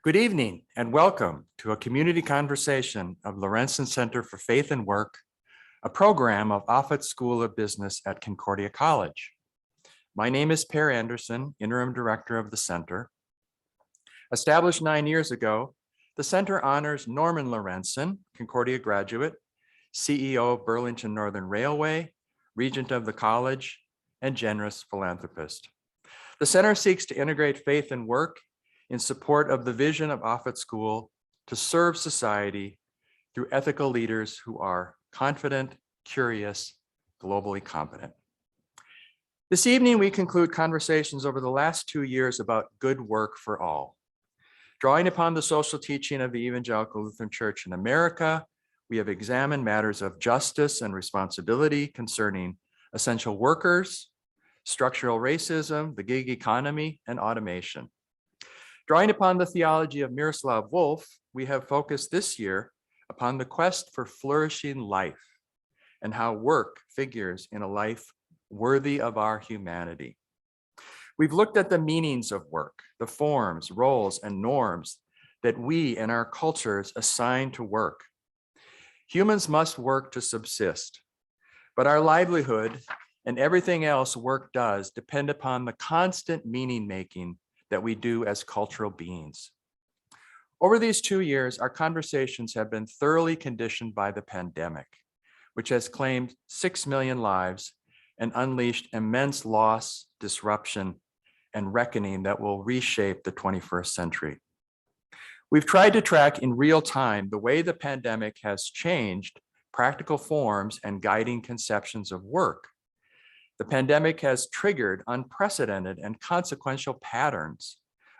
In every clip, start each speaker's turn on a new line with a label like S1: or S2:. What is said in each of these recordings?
S1: Good evening and welcome to a community conversation of Lorentzsen Center for Faith and Work, a program of Offutt School of Business at Concordia College. My name is Per Anderson, Interim Director of the Center. Established 9 years ago, the Center honors Norman Lorentzsen, Concordia graduate, CEO of Burlington Northern Railway, Regent of the College, and generous philanthropist. The Center seeks to integrate faith and work in support of the vision of Offutt School to serve society through ethical leaders who are confident, curious, globally competent. This evening, we conclude conversations over the last 2 years about good work for all. Drawing upon the social teaching of the Evangelical Lutheran Church in America, we have examined matters of justice and responsibility concerning essential workers, structural racism, the gig economy, and automation. Drawing upon the theology of Miroslav Volf, we have focused this year upon the quest for flourishing life and how work figures in a life worthy of our humanity. We've looked at the meanings of work, the forms, roles, and norms that we and our cultures assign to work. Humans must work to subsist, but our livelihood and everything else work does depend upon the constant meaning making that we do as cultural beings. Over these 2 years, our conversations have been thoroughly conditioned by the pandemic, which has claimed 6 million lives and unleashed immense loss, disruption, and reckoning that will reshape the 21st century. We've tried to track in real time the way the pandemic has changed practical forms and guiding conceptions of work. The pandemic has triggered unprecedented and consequential patterns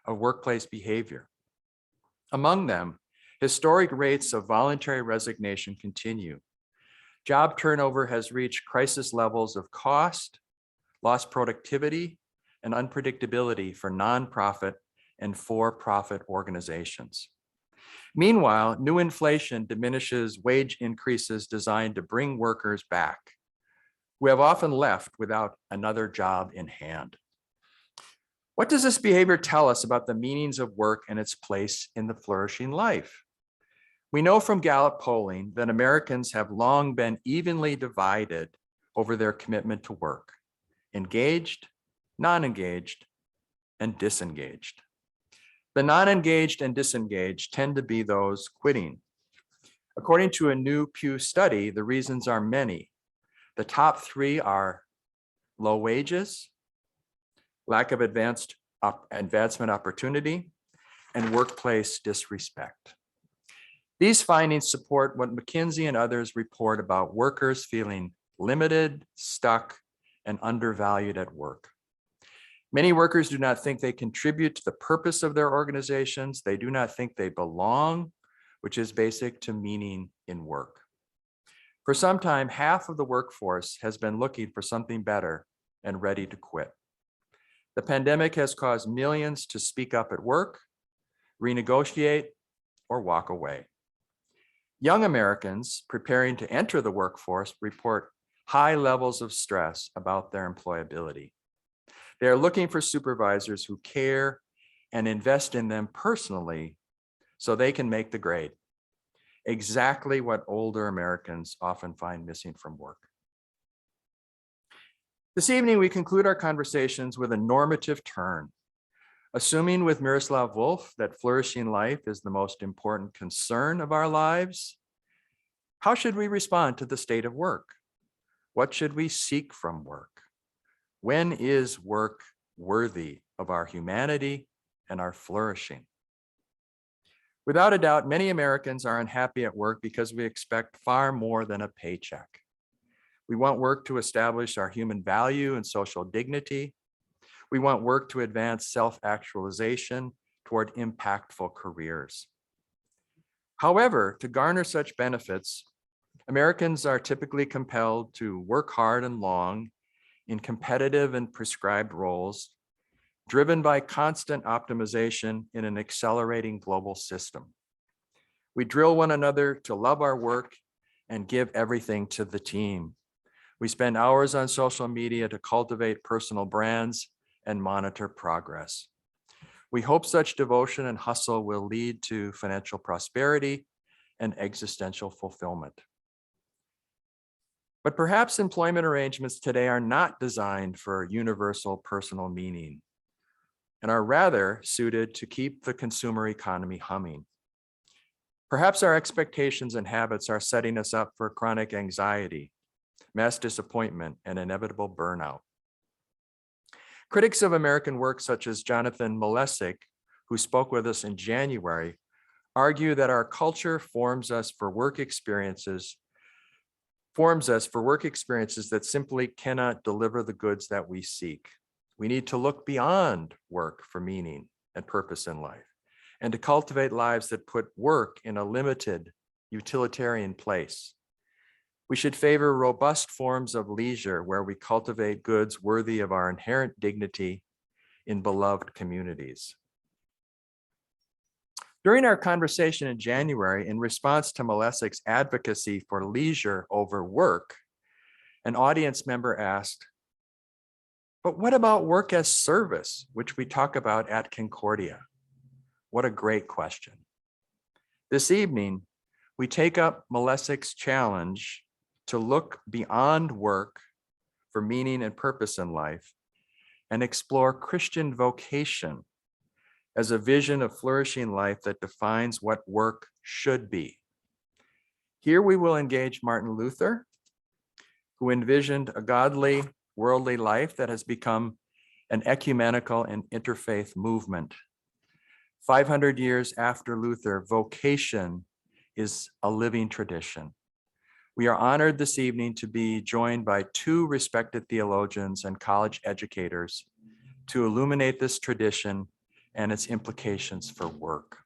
S1: of workplace behavior. Among them, historic rates of voluntary resignation continue. Job turnover has reached crisis levels of cost, lost productivity, and unpredictability for nonprofit and for-profit organizations. Meanwhile, new inflation diminishes wage increases designed to bring workers back, who have often left without another job in hand. What does this behavior tell us about the meanings of work and its place in the flourishing life? We know from Gallup polling that Americans have long been evenly divided over their commitment to work: engaged, non-engaged, and disengaged. The non-engaged and disengaged tend to be those quitting. According to a new Pew study, the reasons are many. The top 3 are low wages, lack of advancement opportunity, and workplace disrespect. These findings support what McKinsey and others report about workers feeling limited, stuck, and undervalued at work. Many workers do not think they contribute to the purpose of their organizations. They do not think they belong, which is basic to meaning in work. For some time, half of the workforce has been looking for something better and ready to quit. The pandemic has caused millions to speak up at work, renegotiate, or walk away. Young Americans preparing to enter the workforce report high levels of stress about their employability. They are looking for supervisors who care and invest in them personally so they can make the grade. Exactly what older Americans often find missing from work. This evening, we conclude our conversations with a normative turn. Assuming with Miroslav Volf that flourishing life is the most important concern of our lives, how should we respond to the state of work? What should we seek from work? When is work worthy of our humanity and our flourishing? Without a doubt, many Americans are unhappy at work because we expect far more than a paycheck. We want work to establish our human value and social dignity. We want work to advance self-actualization toward impactful careers. However, to garner such benefits, Americans are typically compelled to work hard and long in competitive and prescribed roles, driven by constant optimization in an accelerating global system. We drill one another to love our work and give everything to the team. We spend hours on social media to cultivate personal brands and monitor progress. We hope such devotion and hustle will lead to financial prosperity and existential fulfillment. But perhaps employment arrangements today are not designed for universal personal meaning and are rather suited to keep the consumer economy humming. Perhaps our expectations and habits are setting us up for chronic anxiety, mass disappointment, and inevitable burnout. Critics of American work such as Jonathan Malesic, who spoke with us in January, argue that our culture forms us for work experiences that simply cannot deliver the goods that we seek. We need to look beyond work for meaning and purpose in life, and to cultivate lives that put work in a limited, utilitarian place. We should favor robust forms of leisure where we cultivate goods worthy of our inherent dignity in beloved communities. During our conversation in January, in response to Malesic's advocacy for leisure over work, an audience member asked, "But what about work as service, which we talk about at Concordia?" What a great question. This evening, we take up Malesic's challenge to look beyond work for meaning and purpose in life and explore Christian vocation as a vision of flourishing life that defines what work should be. Here we will engage Martin Luther, who envisioned a godly, worldly life that has become an ecumenical and interfaith movement. 500 years after Luther, vocation is a living tradition. We are honored this evening to be joined by two respected theologians and college educators to illuminate this tradition and its implications for work.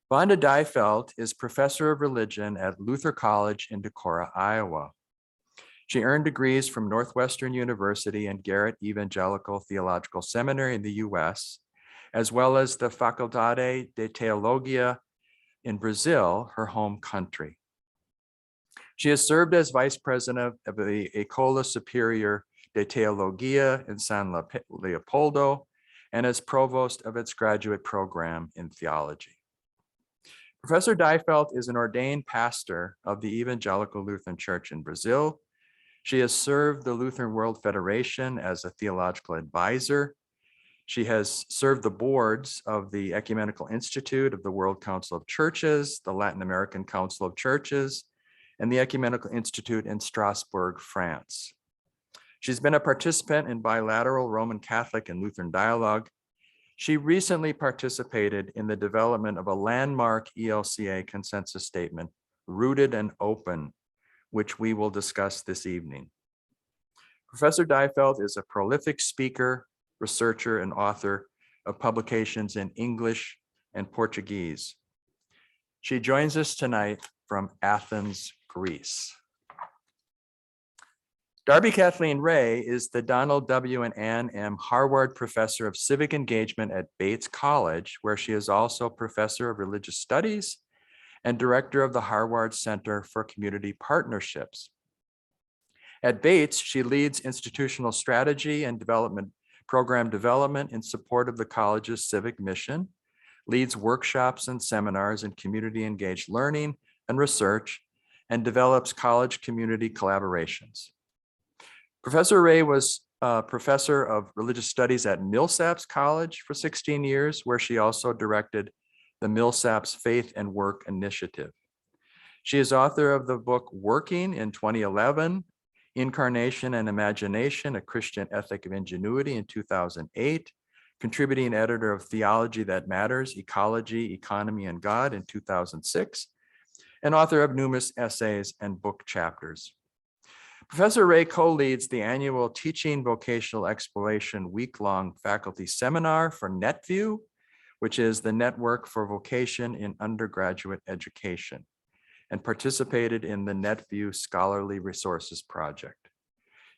S1: Wanda Deifelt is professor of religion at Luther College in Decorah, Iowa. She earned degrees from Northwestern University and Garrett Evangelical Theological Seminary in the US, as well as the Faculdade de Teologia in Brazil, her home country. She has served as vice president of the École Supérieure de Teologia in San Leopoldo and as provost of its graduate program in theology. Professor Deifelt is an ordained pastor of the Evangelical Lutheran Church in Brazil. She has served the Lutheran World Federation as a theological advisor. She has served the boards of the Ecumenical Institute of the World Council of Churches, the Latin American Council of Churches, and the Ecumenical Institute in Strasbourg, France. She's been a participant in bilateral Roman Catholic and Lutheran dialogue. She recently participated in the development of a landmark ELCA consensus statement, Rooted and Open, which we will discuss this evening. Professor Deifelt is a prolific speaker, researcher, and author of publications in English and Portuguese. She joins us tonight from Athens, Greece. Darby Kathleen Ray is the Donald W. and Ann M. Harward Professor of Civic Engagement at Bates College, where she is also Professor of Religious Studies and Director of the Harward Center for Community Partnerships. At Bates, she leads institutional strategy and program development in support of the college's civic mission, leads workshops and seminars in community engaged learning and research, and develops college community collaborations. Professor Ray was a professor of religious studies at Millsaps College for 16 years, where she also directed the Millsaps Faith and Work Initiative. She is author of the book Working in 2011, Incarnation and Imagination, A Christian Ethic of Ingenuity in 2008, contributing editor of Theology That Matters, Ecology, Economy, and God in 2006, and author of numerous essays and book chapters. Professor Ray co-leads the annual Teaching Vocational Exploration week-long faculty seminar for NetView, which is the Network for Vocation in Undergraduate Education, and participated in the NetView Scholarly Resources Project.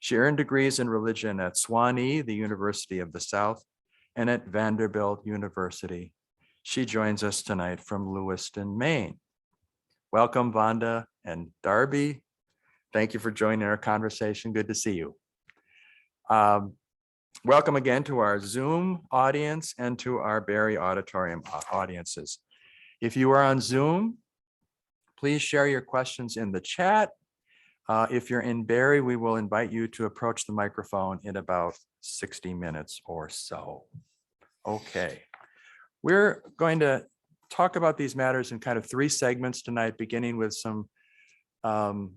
S1: She earned degrees in religion at Sewanee, the University of the South, and at Vanderbilt University. She joins us tonight from Lewiston, Maine. Welcome, Wanda and Darby. Thank you for joining our conversation. Good to see you. Welcome again to our Zoom audience and to our Barry Auditorium audiences. If you are on Zoom, please share your questions in the chat. If you're in Barry, we will invite you to approach the microphone in about 60 minutes or so. Okay, we're going to talk about these matters in kind of three segments tonight, beginning with some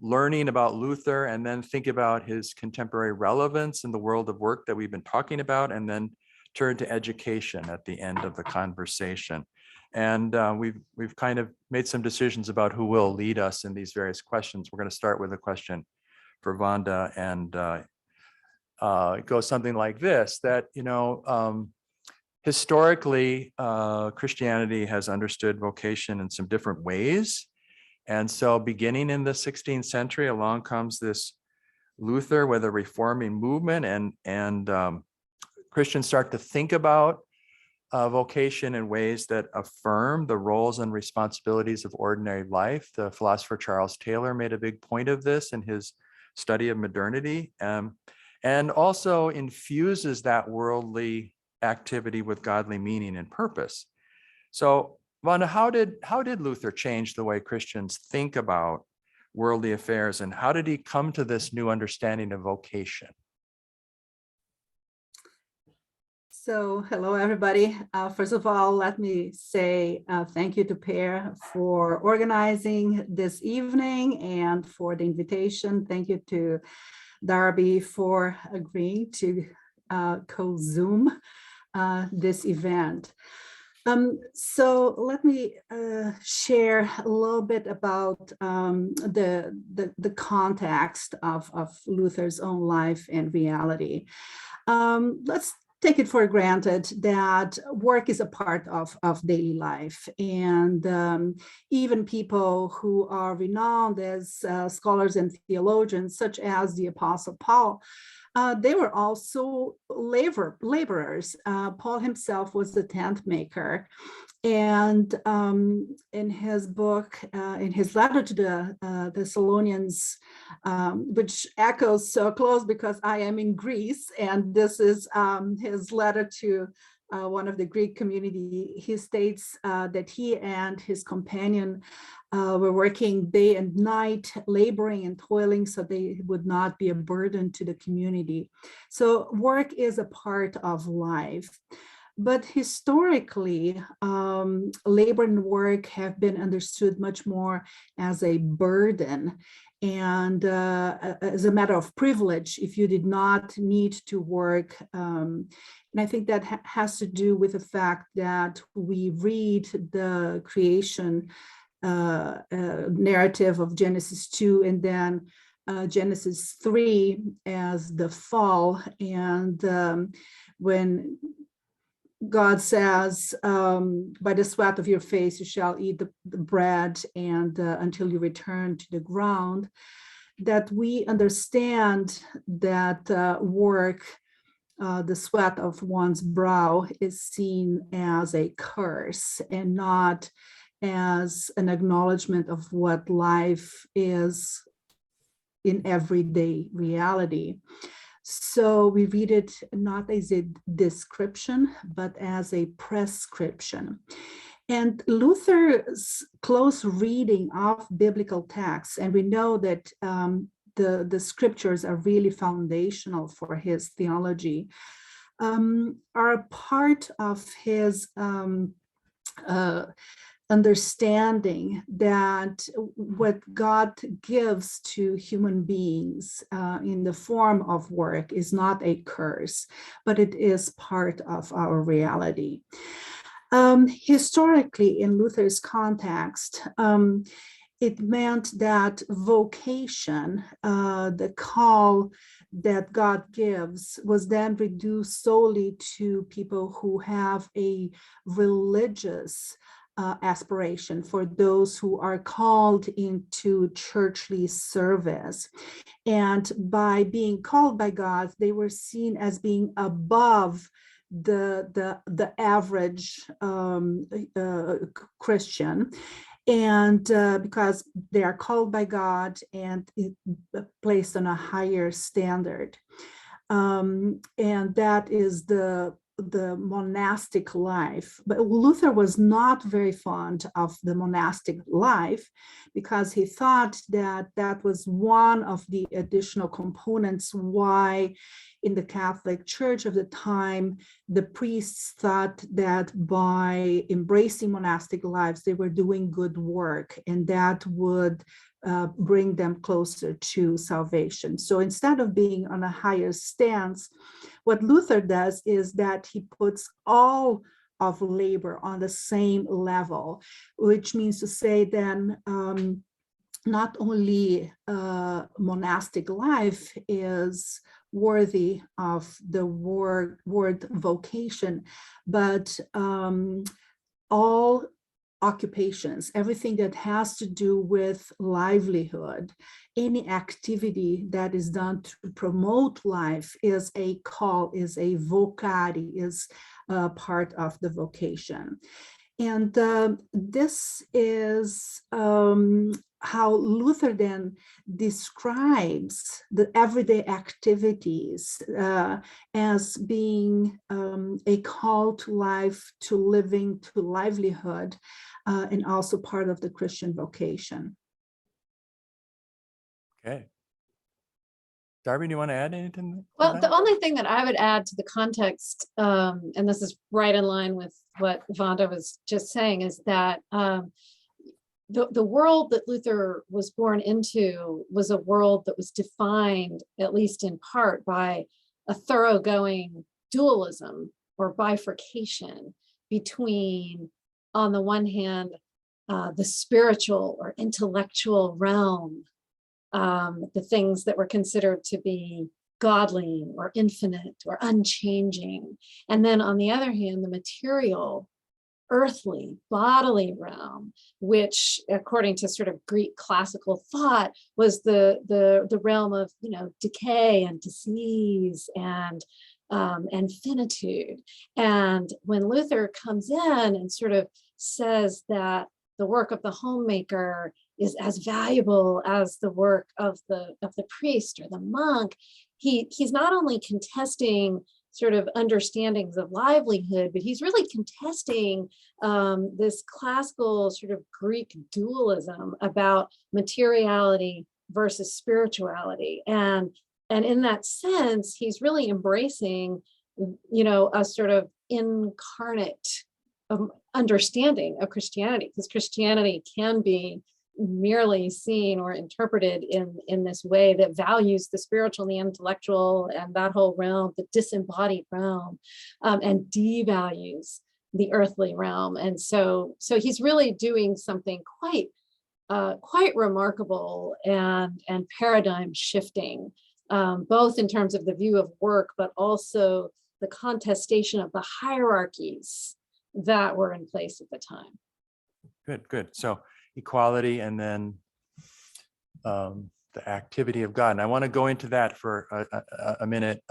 S1: learning about Luther, and then think about his contemporary relevance in the world of work that we've been talking about, and then turn to education at the end of the conversation. And we've kind of made some decisions about who will lead us in these various questions. We're going to start with a question for Wanda, and it goes something like this: that historically, Christianity has understood vocation in some different ways. And so beginning in the 16th century, along comes this Luther with a reforming movement, and Christians start to think about vocation in ways that affirm the roles and responsibilities of ordinary life. The philosopher Charles Taylor made a big point of this in his study of modernity, and also infuses that worldly activity with godly meaning and purpose. So Wanda, how did Luther change the way Christians think about worldly affairs, and how did he come to this new understanding of vocation?
S2: So, hello, everybody. First of all, let me say thank you to Per for organizing this evening and for the invitation. Thank you to Darby for agreeing to co-Zoom this event. So let me share a little bit about the context of Luther's own life and reality. Let's take it for granted that work is a part of daily life, and even people who are renowned as scholars and theologians, such as the Apostle Paul, they were also laborers. Paul himself was the tent maker. And in his book, in his letter to the Thessalonians, which echoes so close because I am in Greece, and this is his letter to one of the Greek community, he states that he and his companion were working day and night, laboring and toiling so they would not be a burden to the community. So work is a part of life. But historically, labor and work have been understood much more as a burden and as a matter of privilege if you did not need to work. And I think that has to do with the fact that we read the creation narrative of Genesis 2 and then Genesis 3 as the fall. And when God says, by the sweat of your face, you shall eat the bread and until you return to the ground, that we understand that work, the sweat of one's brow, is seen as a curse and not as an acknowledgement of what life is in everyday reality. So we read it not as a description, but as a prescription. And Luther's close reading of biblical texts, and we know that the scriptures are really foundational for his theology, are part of his understanding that what God gives to human beings in the form of work is not a curse, but it is part of our reality. Historically, in Luther's context, it meant that vocation, the call that God gives, was then reduced solely to people who have a religious aspiration, for those who are called into churchly service. And by being called by God, they were seen as being above the average Christian. And because they are called by God and placed on a higher standard. and that is the monastic life. But Luther was not very fond of the monastic life because he thought that that was one of the additional components why in the Catholic Church of the time, the priests thought that by embracing monastic lives, they were doing good work, and that would bring them closer to salvation. So instead of being on a higher stance, what Luther does is that he puts all of labor on the same level, which means to say then not only monastic life is worthy of the word vocation, but all occupations, everything that has to do with livelihood, any activity that is done to promote life is a call, is a vocari, is part of the vocation. And this is how Luther then describes the everyday activities as being a call to life, to living, to livelihood, and also part of the Christian vocation.
S1: Okay. Darby, do you want to add anything?
S3: Well, the only thing that I would add to the context, and this is right in line with what Wanda was just saying, is that the world that Luther was born into was a world that was defined, at least in part, by a thoroughgoing dualism or bifurcation between, on the one hand, the spiritual or intellectual realm, the things that were considered to be godly or infinite or unchanging. And then on the other hand, the material, earthly, bodily realm, which according to sort of Greek classical thought was the realm of, decay and disease and finitude. And when Luther comes in and sort of says that the work of the homemaker is as valuable as the work of the priest or the monk, he's not only contesting sort of understandings of livelihood, but he's really contesting this classical sort of Greek dualism about materiality versus spirituality. And in that sense, he's really embracing, a sort of incarnate understanding of Christianity, because Christianity can be merely seen or interpreted in this way that values the spiritual and the intellectual and that whole realm, the disembodied realm, and devalues the earthly realm. And so he's really doing something quite remarkable and paradigm shifting, both in terms of the view of work, but also the contestation of the hierarchies that were in place at the time.
S1: Good. So equality and then the activity of God. And I want to go into that for a minute.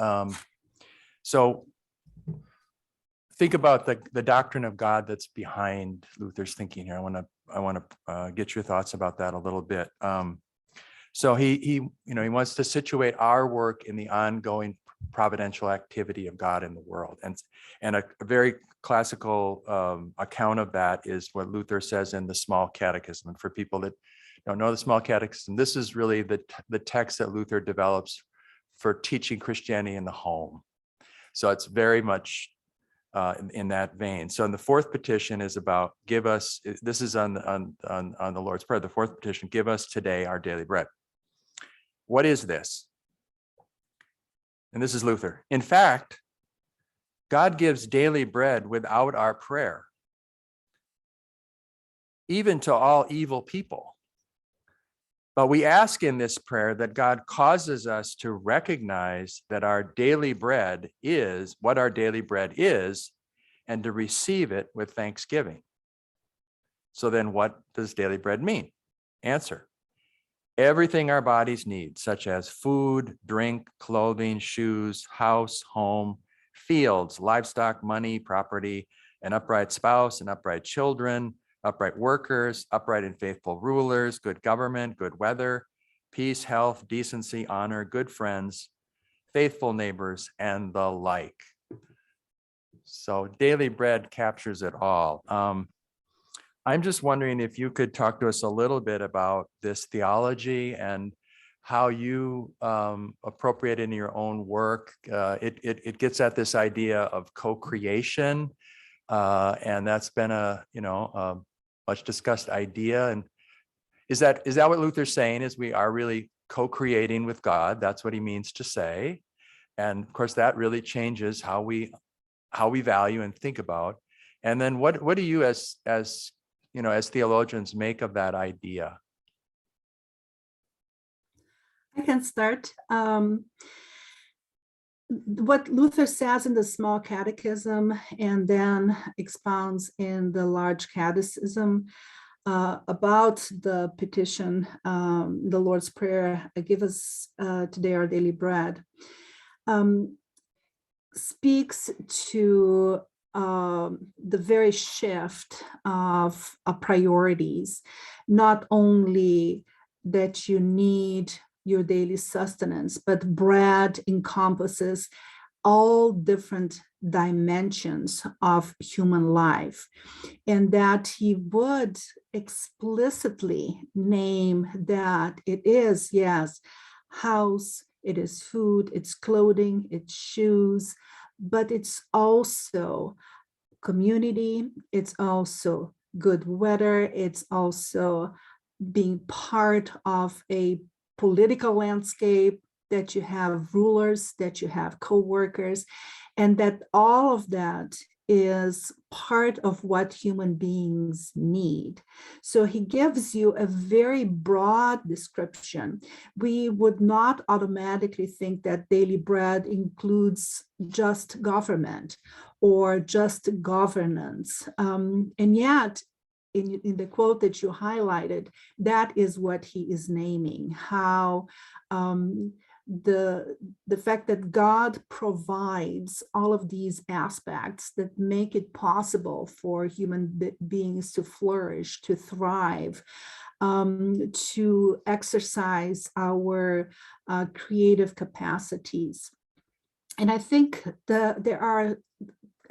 S1: So think about the doctrine of God that's behind Luther's thinking here. I want to get your thoughts about that a little bit. So he wants to situate our work in the ongoing providential activity of God in the world. And a very classical account of that is what Luther says in the Small Catechism. And for people that don't know the Small Catechism, this is really the text that Luther develops for teaching Christianity in the home. So it's very much in that vein. So in the fourth petition is about give us, this is on the Lord's Prayer, the fourth petition, give us today our daily bread. What is this? And this is Luther. In fact, God gives daily bread without our prayer, even to all evil people. But we ask in this prayer that God causes us to recognize that our daily bread is what our daily bread is, and to receive it with thanksgiving. So then what does daily bread mean? Answer. Everything our bodies need, such as food, drink, clothing, shoes, house, home, fields, livestock, money, property, an upright spouse, and upright children, upright workers, upright and faithful rulers, good government, good weather, peace, health, decency, honor, good friends, faithful neighbors, and the like. So daily bread captures it all. I'm just wondering if you could talk to us a little bit about this theology and how you appropriate it in your own work. It gets at this idea of co-creation, and that's been a much discussed idea. And is that what Luther's saying? Is we are really co-creating with God? That's what he means to say. And of course, that really changes how we value and think about. And then what do you as theologians make of that idea?
S2: I can start. What Luther says in the Small Catechism and then expounds in the Large Catechism about the petition, the Lord's Prayer, give us today our daily bread, speaks to the very shift of priorities, not only that you need your daily sustenance, but bread encompasses all different dimensions of human life, and that he would explicitly name that it is, yes, house, it is food, it's clothing, it's shoes, but it's also community, it's also good weather, it's also being part of a political landscape, that you have rulers, that you have co-workers, and that all of that is part of what human beings need. So he gives you a very broad description. We would not automatically think that daily bread includes just government or just governance. And yet, in the quote that you highlighted, that is what he is naming, how the fact that God provides all of these aspects that make it possible for human beings to flourish, to thrive, to exercise our creative capacities. And I think there are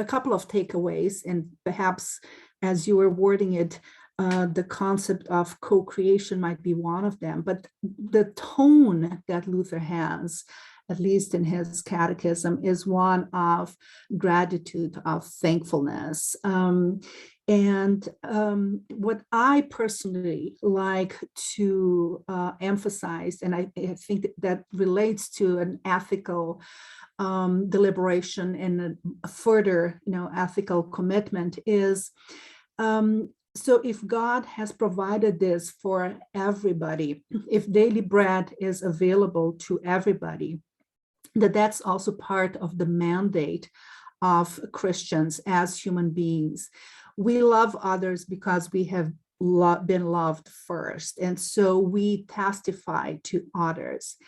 S2: a couple of takeaways, and perhaps as you were wording it, the concept of co-creation might be one of them, but the tone that Luther has, at least in his catechism, is one of gratitude, of thankfulness. And what I personally like to emphasize, and I think that relates to an ethical deliberation and a further, ethical commitment, is so if God has provided this for everybody, if daily bread is available to everybody, that's also part of the mandate of Christians as human beings. We love others because we have been loved first, and so we testify to others.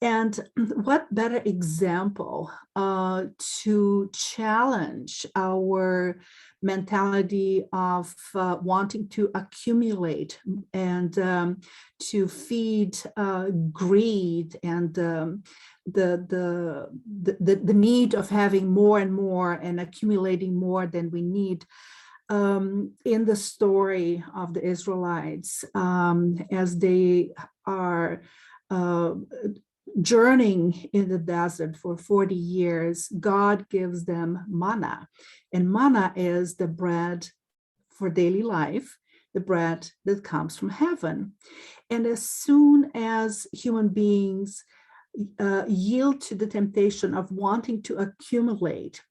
S2: And what better example to challenge our mentality of wanting to accumulate and to feed greed and the need of having more and more and accumulating more than we need. In the story of the Israelites, as they are journeying in the desert for 40 years, God gives them manna. And manna is the bread for daily life, the bread that comes from heaven. And as soon as human beings yield to the temptation of wanting to accumulate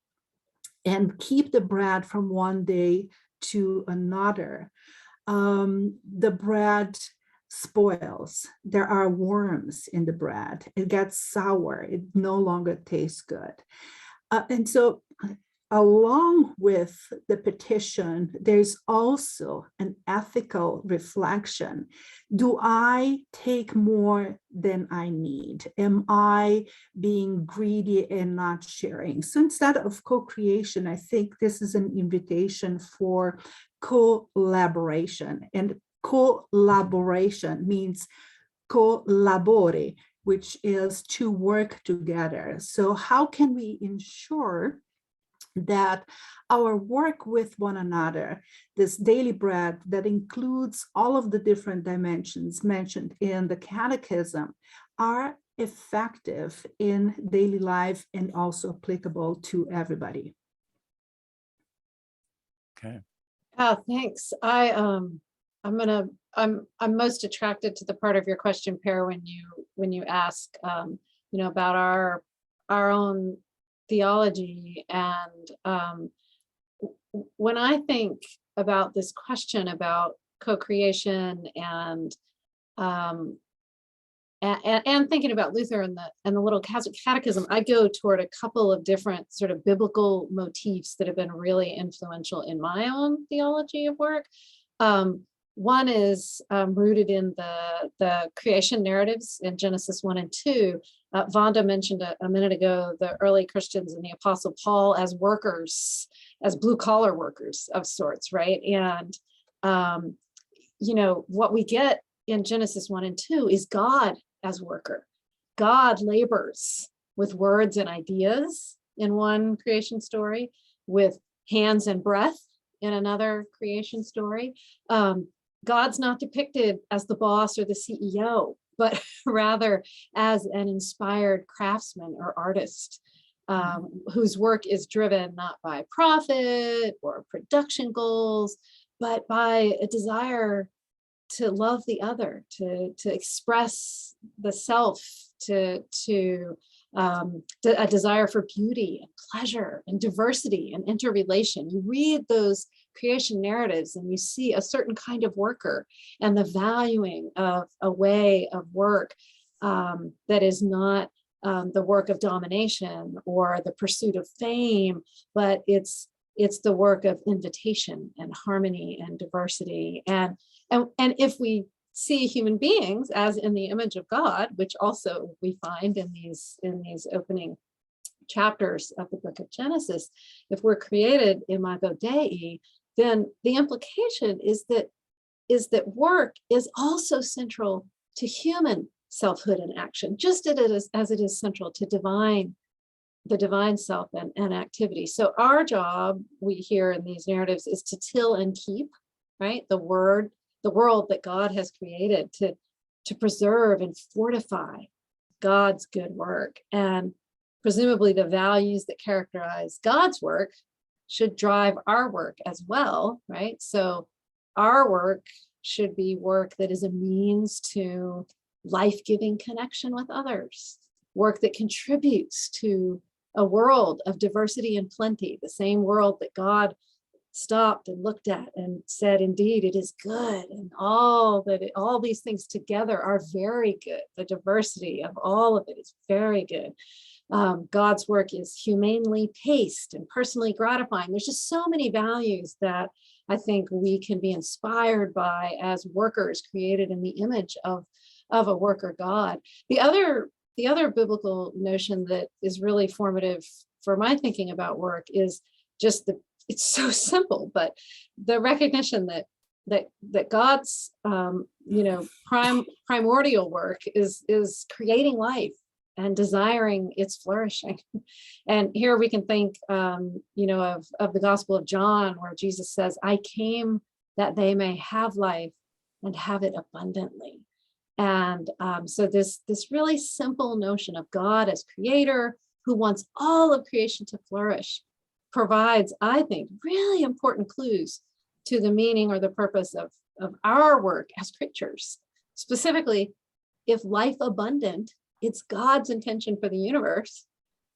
S2: and keep the bread from one day to another, the bread spoils. There are worms in the bread. It gets sour. It no longer tastes good. And so along with the petition, there's also an ethical reflection. Do I take more than I need? Am I being greedy and not sharing? So instead of co-creation, I think this is an invitation for collaboration. And collaboration means collabore, which is to work together. So how can we ensure that our work with one another, this daily bread that includes all of the different dimensions mentioned in the catechism, are effective in daily life and also applicable to everybody?
S1: Okay.
S3: Thanks. I'm most attracted to the part of your question, Per, when you ask, about our own theology. And when I think about this question about co-creation and thinking about Luther and the Little Catechism, I go toward a couple of different sort of biblical motifs that have been really influential in my own theology of work. One is rooted in the creation narratives in Genesis 1 and 2. Wanda mentioned a minute ago the early Christians and the Apostle Paul as workers, as blue collar workers of sorts, right? And what we get in Genesis 1 and 2 is God as worker. God labors with words and ideas in one creation story, with hands and breath in another creation story. God's not depicted as the boss or the CEO, but rather as an inspired craftsman or artist whose work is driven not by profit or production goals, but by a desire to love the other, to express the self, to a desire for beauty and pleasure and diversity and interrelation. You read those creation narratives and you see a certain kind of worker and the valuing of a way of work that is not the work of domination or the pursuit of fame, but it's the work of invitation and harmony and diversity. And if we see human beings as in the image of God, which also we find in these opening chapters of the book of Genesis, if we're created imago Dei, then the implication is that work is also central to human selfhood and action, just as it is central to the divine self and activity. So our job, we hear in these narratives, is to till and keep, right? The world that God has created, to preserve and fortify God's good work. And presumably the values that characterize God's work should drive our work as well, right? So our work should be work that is a means to life-giving connection with others, work that contributes to a world of diversity and plenty, the same world that God stopped and looked at and said, indeed, it is good. And all these things together are very good. The diversity of all of it is very good. God's work is humanely paced and personally gratifying. There's just so many values that I think we can be inspired by as workers created in the image of a worker God. The other biblical notion that is really formative for my thinking about work is just it's so simple, but the recognition that God's primordial work is creating life and desiring its flourishing. And here we can think of the Gospel of John, where Jesus says, I came that they may have life and have it abundantly. And so this really simple notion of God as creator who wants all of creation to flourish provides, I think, really important clues to the meaning or the purpose of our work as creatures. Specifically, if life abundant, it's God's intention for the universe,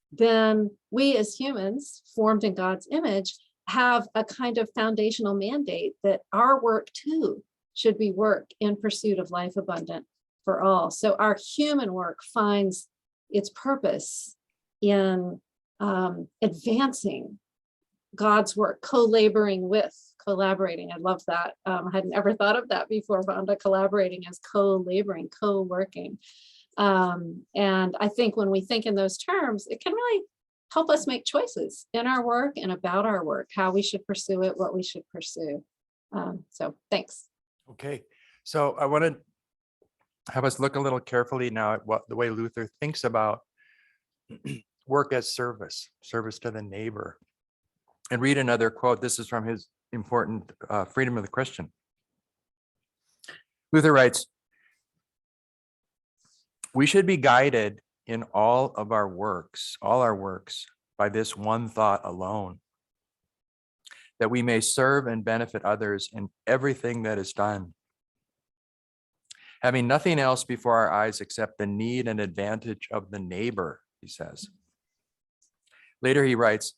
S3: then we as humans formed in God's image have a kind of foundational mandate that our work too should be work in pursuit of life abundant for all. So our human work finds its purpose in advancing God's work, co-laboring with, collaborating. I love that. I hadn't ever thought of that before, Wanda, collaborating as co-laboring, co-working. And I think when we think in those terms, it can really help us make choices in our work and about our work, how we should pursue it, what we should pursue. So thanks.
S1: Okay, so I want to have us look a little carefully now at the way Luther thinks about work as service to the neighbor. And read another quote. This is from his important Freedom of the Christian. Luther writes, "We should be guided in all our works, by this one thought alone, that we may serve and benefit others in everything that is done, having nothing else before our eyes except the need and advantage of the neighbor," he says. Later he writes,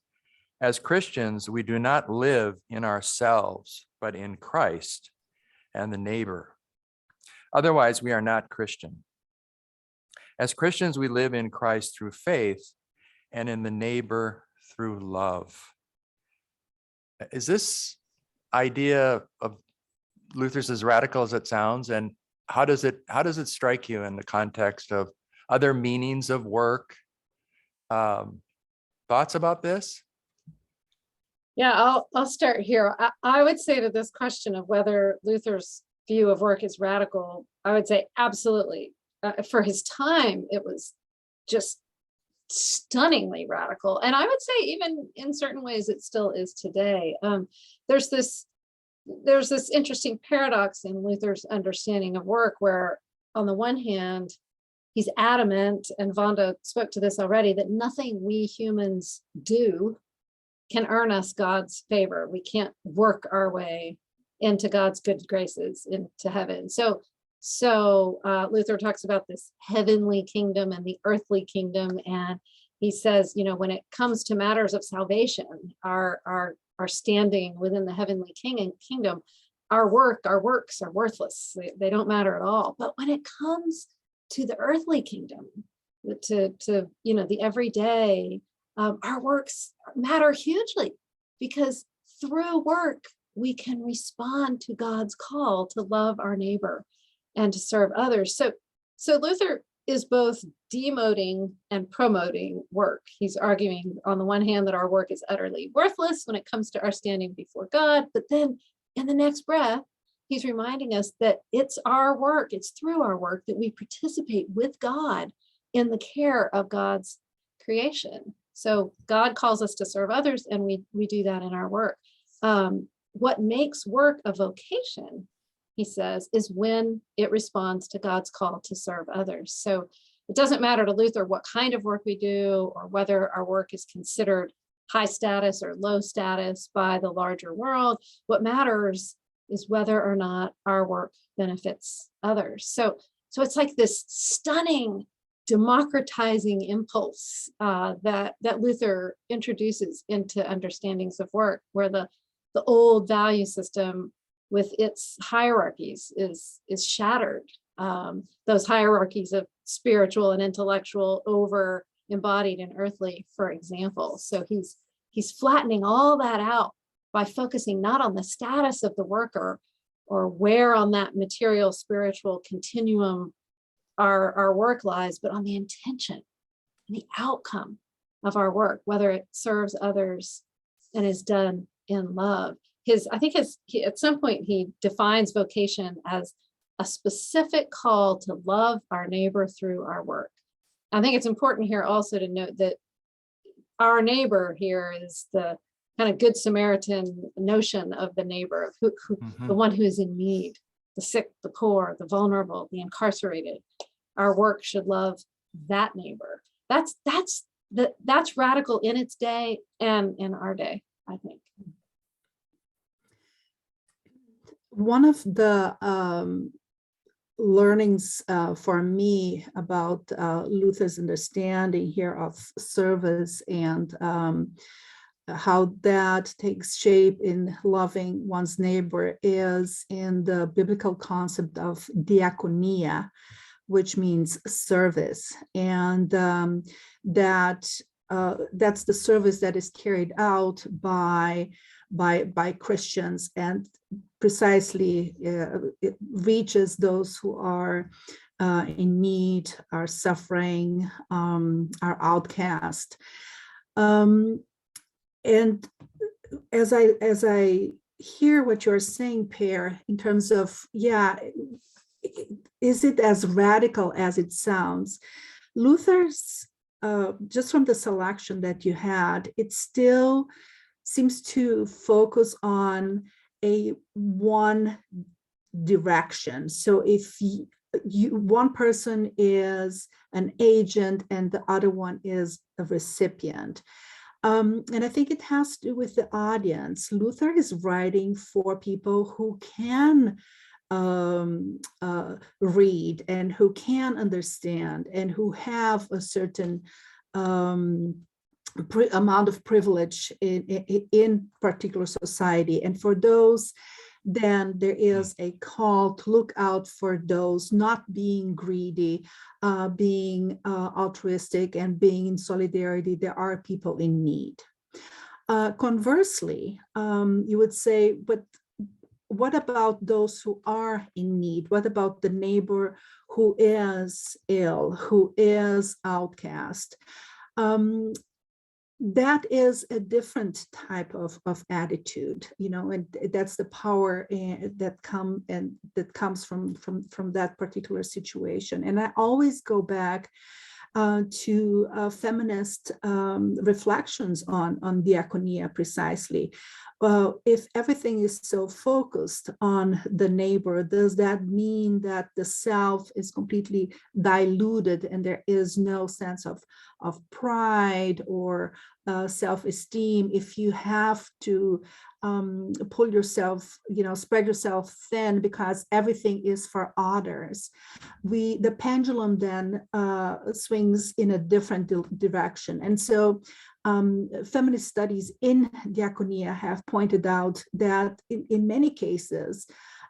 S1: "As Christians, we do not live in ourselves, but in Christ and the neighbor. Otherwise, we are not Christian. As Christians, we live in Christ through faith and in the neighbor through love." Is this idea of Luther's as radical as it sounds? And how does it strike you in the context of other meanings of work? Thoughts about this?
S3: Yeah, I'll start here. I would say to this question of whether Luther's view of work is radical, I would say absolutely. For his time, it was just stunningly radical. And I would say even in certain ways, it still is today. There's this interesting paradox in Luther's understanding of work, where on the one hand, he's adamant, and Wanda spoke to this already, that nothing we humans do can earn us God's favor. We can't work our way into God's good graces, into heaven. So Luther talks about this heavenly kingdom and the earthly kingdom. And he says, when it comes to matters of salvation, our standing within the heavenly kingdom, our works are worthless. They don't matter at all. But when it comes to the earthly kingdom, to the everyday, our works matter hugely, because through work, we can respond to God's call to love our neighbor and to serve others. So Luther is both demoting and promoting work. He's arguing on the one hand that our work is utterly worthless when it comes to our standing before God, but then in the next breath, he's reminding us that it's our work, it's through our work that we participate with God in the care of God's creation. So God calls us to serve others, and we do that in our work. What makes work a vocation, he says, is when it responds to God's call to serve others. So it doesn't matter to Luther what kind of work we do, or whether our work is considered high status or low status by the larger world. What matters is whether or not our work benefits others. So it's like this stunning democratizing impulse that Luther introduces into understandings of work, where the old value system with its hierarchies is shattered. Those hierarchies of spiritual and intellectual over embodied and earthly, for example. So he's flattening all that out by focusing not on the status of the worker or where on that material spiritual continuum our work lies, but on the intention and the outcome of our work, whether it serves others and is done in love. At some point he defines vocation as a specific call to love our neighbor through our work. I think it's important here also to note that our neighbor here is the kind of Good Samaritan notion of the neighbor, who the one who is in need, the sick, the poor, the vulnerable, the incarcerated. Our work should love that neighbor. That's radical in its day and in our day, I think.
S2: One of the learnings for me about Luther's understanding here of service and how that takes shape in loving one's neighbor is in the biblical concept of diaconia, which means service. And that's the service that is carried out by Christians, and precisely it reaches those who are in need, are suffering, are outcast. And as I hear what you're saying, Per, in terms of, is it as radical as it sounds? Luther's, just from the selection that you had, it still seems to focus on a one direction. So if one person is an agent and the other one is a recipient. And I think it has to do with the audience. Luther is writing for people who can read and who can understand and who have a certain amount of privilege in particular society. And for those, then there is a call to look out for those not being greedy, being altruistic, and being in solidarity. There are people in need. Conversely, you would say, but what about those who are in need? What about the neighbor who is ill, who is outcast? That is a different type of attitude, and that's the power that comes from that particular situation. And I always go back to feminist reflections on diaconia precisely. If everything is so focused on the neighbor, does that mean that the self is completely diluted and there is no sense of pride or self-esteem if you have to pull yourself, spread yourself thin because everything is for others? The pendulum then swings in a different direction. And so feminist studies in diaconia have pointed out that in many cases,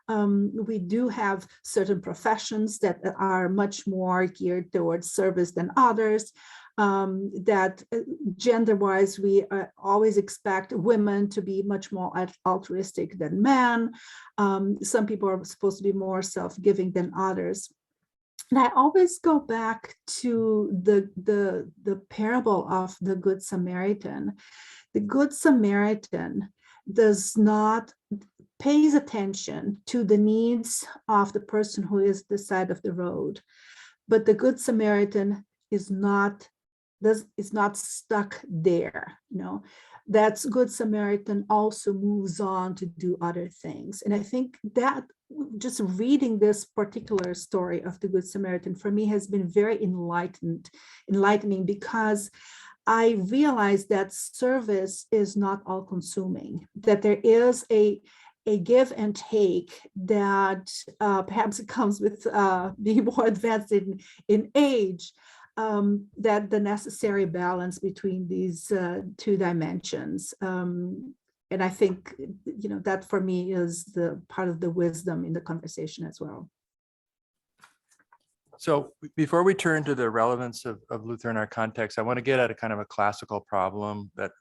S2: we do have certain professions that are much more geared towards service than others. That gender-wise, we always expect women to be much more altruistic than men. Some people are supposed to be more self-giving than others. And I always go back to the parable of the Good Samaritan. The Good Samaritan pays attention to the needs of the person who is the side of the road, but the Good Samaritan is not stuck there. That's Good Samaritan also moves on to do other things. And I think that just reading this particular story of the Good Samaritan for me has been very enlightening, because I realized that service is not all consuming, that there is a give and take that perhaps it comes with being more advanced in age, that the necessary balance between these two dimensions. And I think, that for me is the part of the wisdom in the conversation as well.
S1: So before we turn to the relevance of Luther in our context, I want to get at a kind of a classical problem that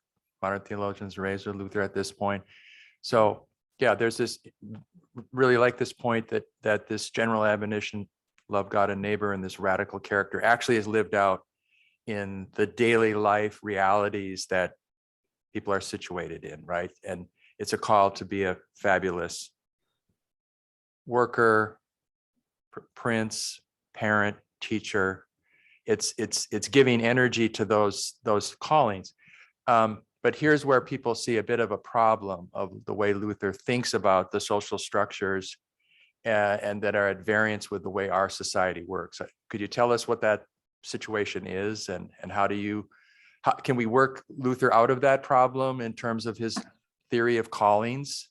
S1: modern theologians raise with Luther at this point. So yeah, there's this, really like this point that this general admonition, love God and neighbor, and this radical character actually is lived out in the daily life realities that people are situated in, right? And it's a call to be a fabulous worker, prince, parent, teacher. It's giving energy to those callings. But here's where people see a bit of a problem of the way Luther thinks about the social structures and that are at variance with the way our society works. Could you tell us what that situation is, and how can we work Luther out of that problem in terms of his theory of callings?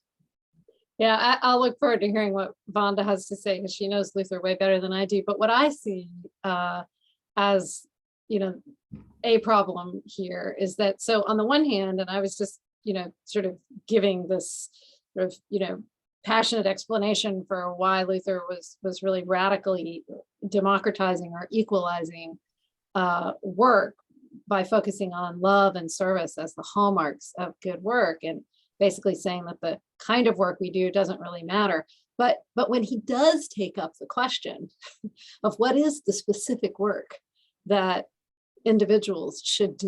S3: Yeah, I'll look forward to hearing what Wanda has to say, because she knows Luther way better than I do. But what I see as, a problem here is that, so on the one hand, and I was just, sort of giving this sort of, passionate explanation for why Luther was really radically democratizing or equalizing work by focusing on love and service as the hallmarks of good work, and basically saying that the kind of work we do doesn't really matter. But when he does take up the question of what is the specific work that individuals should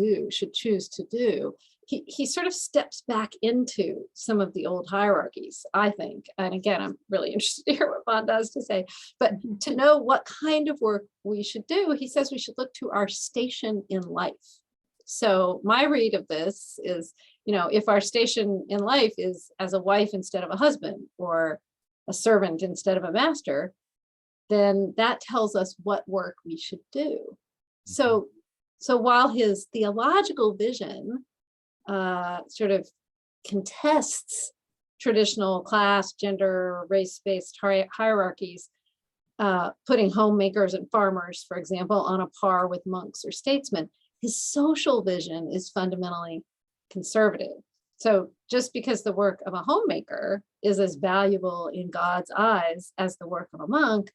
S3: choose to do, he sort of steps back into some of the old hierarchies, I think. And again, I'm really interested to hear what Wanda has to say. But to know what kind of work we should do, he says we should look to our station in life. So my read of this is, if our station in life is as a wife instead of a husband, or a servant instead of a master, then that tells us what work we should do. So while his theological vision sort of contests traditional class, gender, race-based hierarchies, putting homemakers and farmers, for example, on a par with monks or statesmen, his social vision is fundamentally conservative. So just because the work of a homemaker is as valuable in God's eyes as the work of a monk,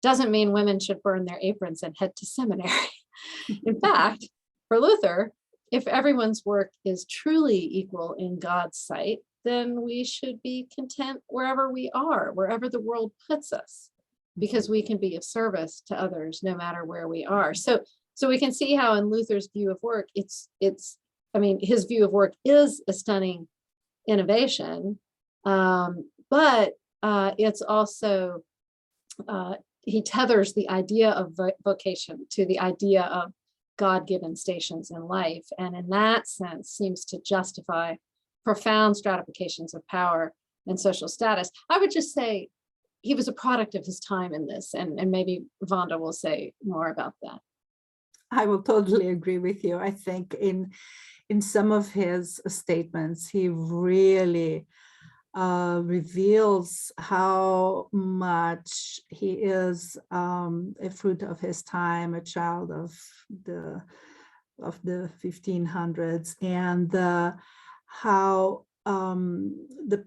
S3: doesn't mean women should burn their aprons and head to seminary. In fact, for Luther, if everyone's work is truly equal in God's sight, then we should be content wherever we are, wherever the world puts us, because we can be of service to others no matter where we are. So we can see how in Luther's view of work, his view of work is a stunning innovation, but it's also, he tethers the idea of vocation to the idea of God-given stations in life, and in that sense seems to justify profound stratifications of power and social status. I would just say he was a product of his time in this, and maybe Wanda will say more about that.
S2: I will totally agree with you. I think in some of his statements, he really reveals how much he is a fruit of his time, a child of the 1500s, and how the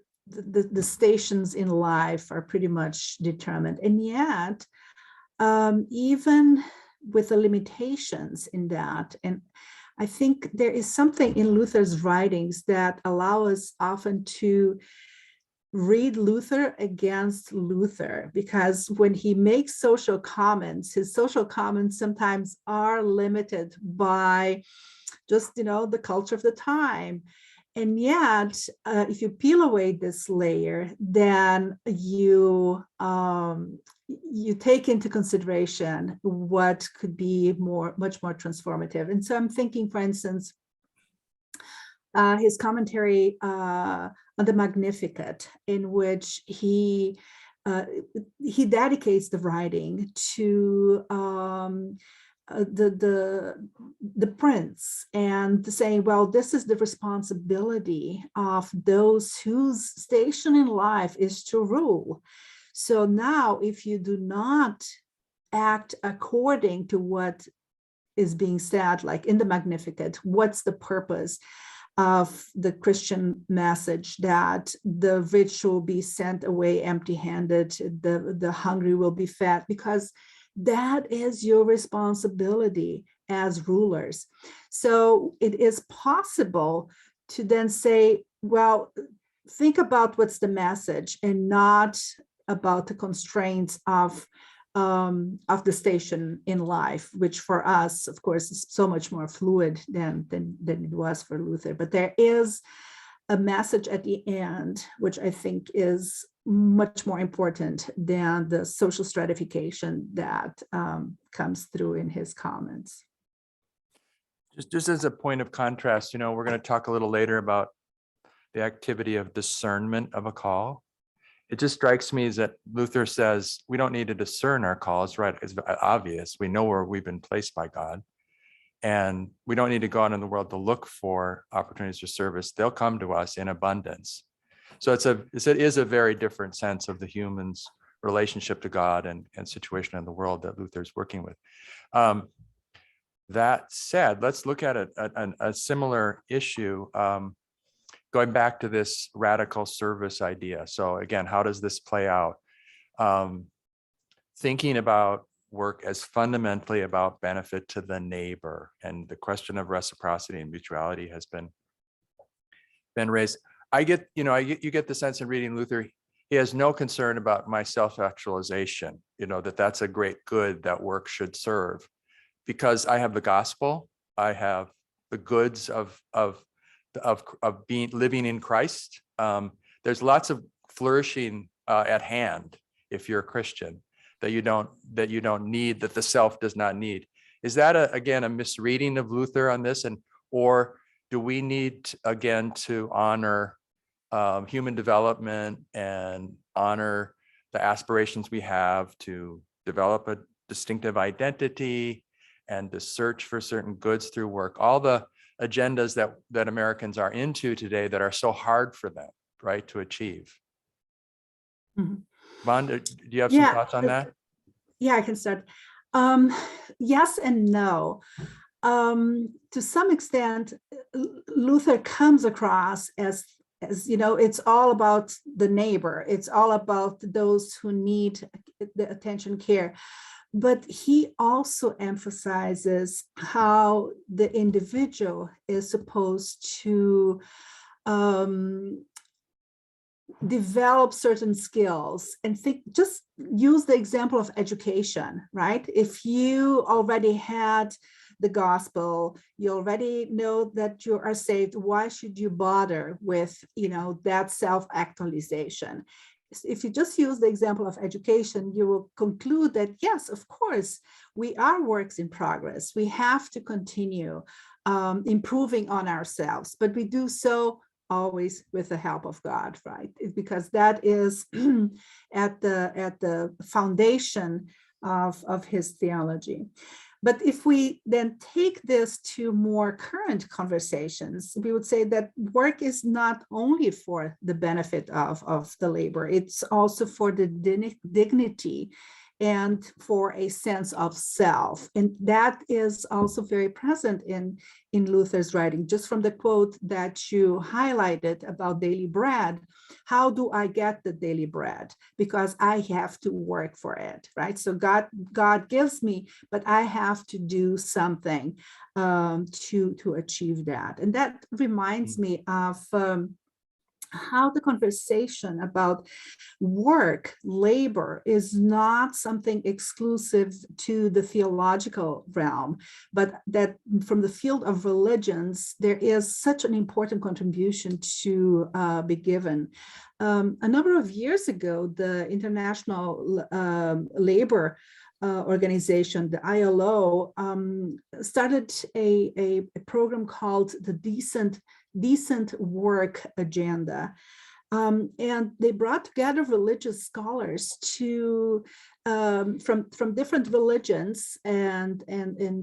S2: stations in life are pretty much determined, and yet even with the limitations in that. And I think there is something in Luther's writings that allow us often to read Luther against Luther, because when he makes social comments, his social comments sometimes are limited by just, the culture of the time. And yet, if you peel away this layer, then you take into consideration what could be much more transformative. And so I'm thinking, for instance, his commentary on the Magnificat, in which he dedicates the writing to the prince, and saying, well, this is the responsibility of those whose station in life is to rule. So now, if you do not act according to what is being said, like in the Magnificat, what's the purpose of the Christian message that the rich will be sent away empty-handed, the hungry will be fed, because that is your responsibility as rulers. So it is possible to then say, well, think about what's the message and not about the constraints of the station in life, which for us, of course, is so much more fluid than it was for Luther. But there is a message at the end, which I think is much more important than the social stratification that comes through in his comments.
S1: Just as a point of contrast, we're going to talk a little later about the activity of discernment of a call. It just strikes me that Luther says we don't need to discern our calls, right? It's obvious. We know where we've been placed by God. And we don't need to go out in the world to look for opportunities for service. They'll come to us in abundance. So it is a very different sense of the human's relationship to God and situation in the world that Luther's working with. That said, let's look at a similar issue, going back to this radical service idea. So again, how does this play out? Thinking about work as fundamentally about benefit to the neighbor, and the question of reciprocity and mutuality has been raised. You get the sense in reading Luther, he has no concern about my self-actualization, that's a great good that work should serve, because I have the gospel, I have the goods of of being living in Christ. There's lots of flourishing at hand if you're a Christian that you don't need, that the self does not need. Is that again a misreading of Luther on this, or do we need again to honor human development and honor the aspirations we have to develop a distinctive identity and to search for certain goods through work, all the agendas that Americans are into today that are so hard for them, right, to achieve?
S2: Mhm.
S1: Wanda, do you have some thoughts on that?
S2: Yeah, I can start. Yes and no. To some extent, Luther comes across as it's all about the neighbor. It's all about those who need the attention, care. But he also emphasizes how the individual is supposed to develop certain skills, and just use the example of education, right? If you already had the gospel, you already know that you are saved, why should you bother with that self-actualization? If you just use the example of education, you will conclude that yes, of course, we are works in progress. We have to continue improving on ourselves, but we do so always with the help of God, right? Because that is at the foundation of his theology. But if we then take this to more current conversations, we would say that work is not only for the benefit of the labor, it's also for the dignity and for a sense of self. And that is also very present in Luther's writing. Just from the quote that you highlighted about daily bread, how do I get the daily bread? Because I have to work for it, right? So God gives me, but I have to do something to achieve that. And that reminds me of how the conversation about work, labor, is not something exclusive to the theological realm, but that from the field of religions, there is such an important contribution to be given. A number of years ago, the International Labor Organization, the ILO, started a program called the Decent Work Agenda. And they brought together religious scholars to from different religions and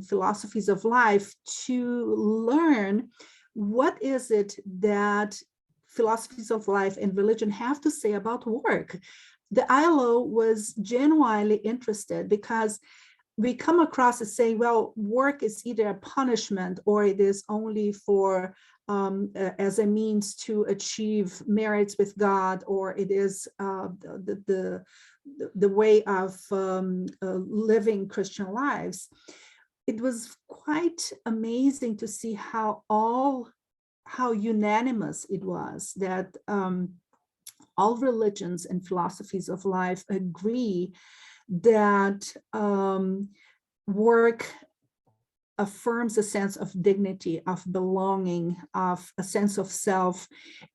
S2: philosophies of life to learn what is it that philosophies of life and religion have to say about work. The ILO was genuinely interested because we come across as saying, well, work is either a punishment or it is only for as a means to achieve merits with God, or it is the way of living Christian lives. It was quite amazing to see how unanimous it was that all religions and philosophies of life agree that work affirms a sense of dignity, of belonging, of a sense of self,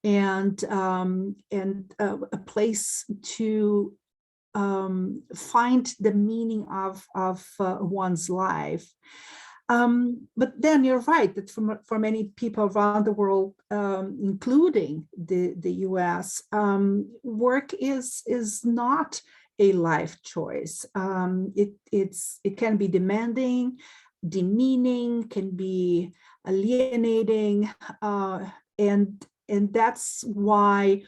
S2: and a place to find the meaning of one's life. But then you're right that for many people around the world, including the US, work is not a life choice. It can be demanding, demeaning, can be alienating, and that's why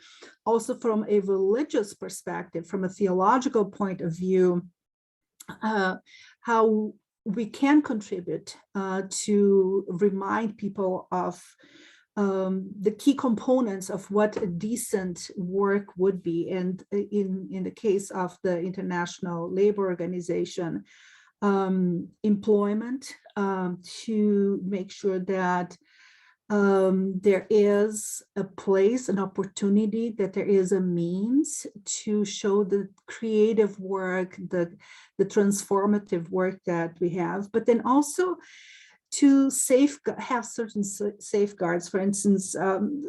S2: also from a religious perspective, from a theological point of view, how we can contribute to remind people of the key components of what a decent work would be. And in the case of the International Labor Organization, employment, to make sure that there is a place, an opportunity, that there is a means to show the creative work, the transformative work that we have, but then also to have certain safeguards, for instance,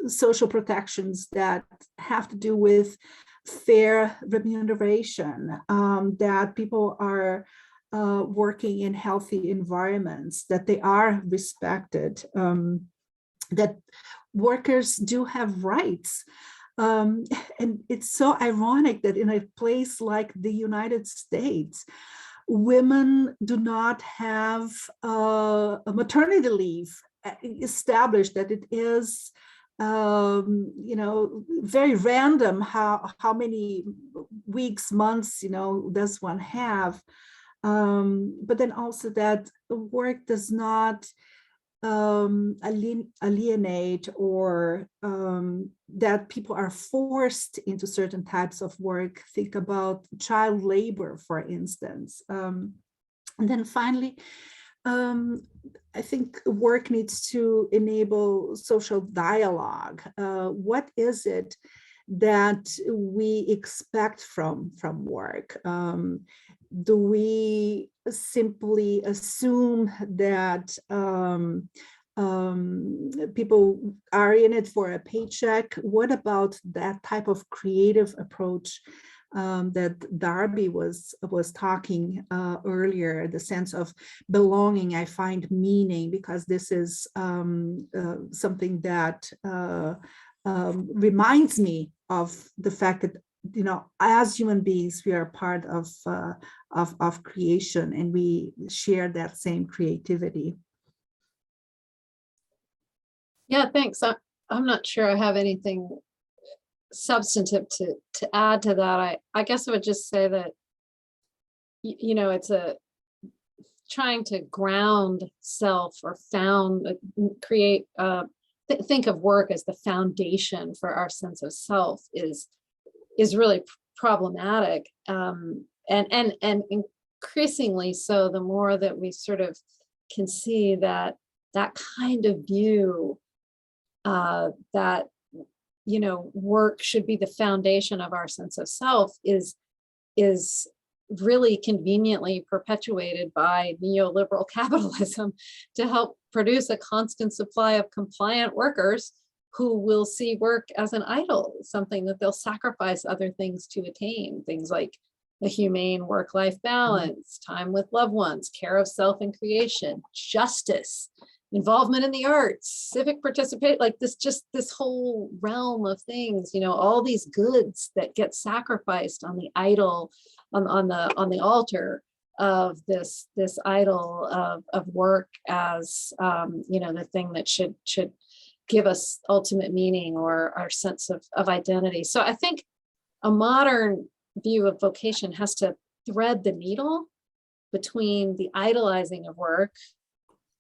S2: social protections that have to do with fair remuneration, that people are working in healthy environments, that they are respected, that workers do have rights. And it's so ironic that in a place like the United States, women do not have a maternity leave established, that it is very random how many weeks, months, does one have. But then also that work does not alienate, or that people are forced into certain types of work. Think about child labor, for instance. And then finally, I think work needs to enable social dialogue. What is it that we expect from work? Do we simply assume that people are in it for a paycheck? What about that type of creative approach that Darby was talking earlier, the sense of belonging? I find meaning because this is something that reminds me of the fact that, as human beings, we are part of creation, and we share that same creativity.
S3: Yeah, thanks. I'm not sure I have anything substantive to add to that. I guess I would just say that, it's trying to ground self, or create, think of work as the foundation for our sense of self is really problematic, and increasingly so the more that we sort of can see that kind of view, that work should be the foundation of our sense of self is really conveniently perpetuated by neoliberal capitalism to help produce a constant supply of compliant workers who will see work as an idol, something that they'll sacrifice other things to attain, things like a humane work-life balance, time with loved ones, care of self and creation, justice, involvement in the arts, civic participation, like this whole realm of things, all these goods that get sacrificed on the idol, on the altar of this idol of work as the thing that should give us ultimate meaning or our sense of identity. So I think a modern view of vocation has to thread the needle between the idolizing of work,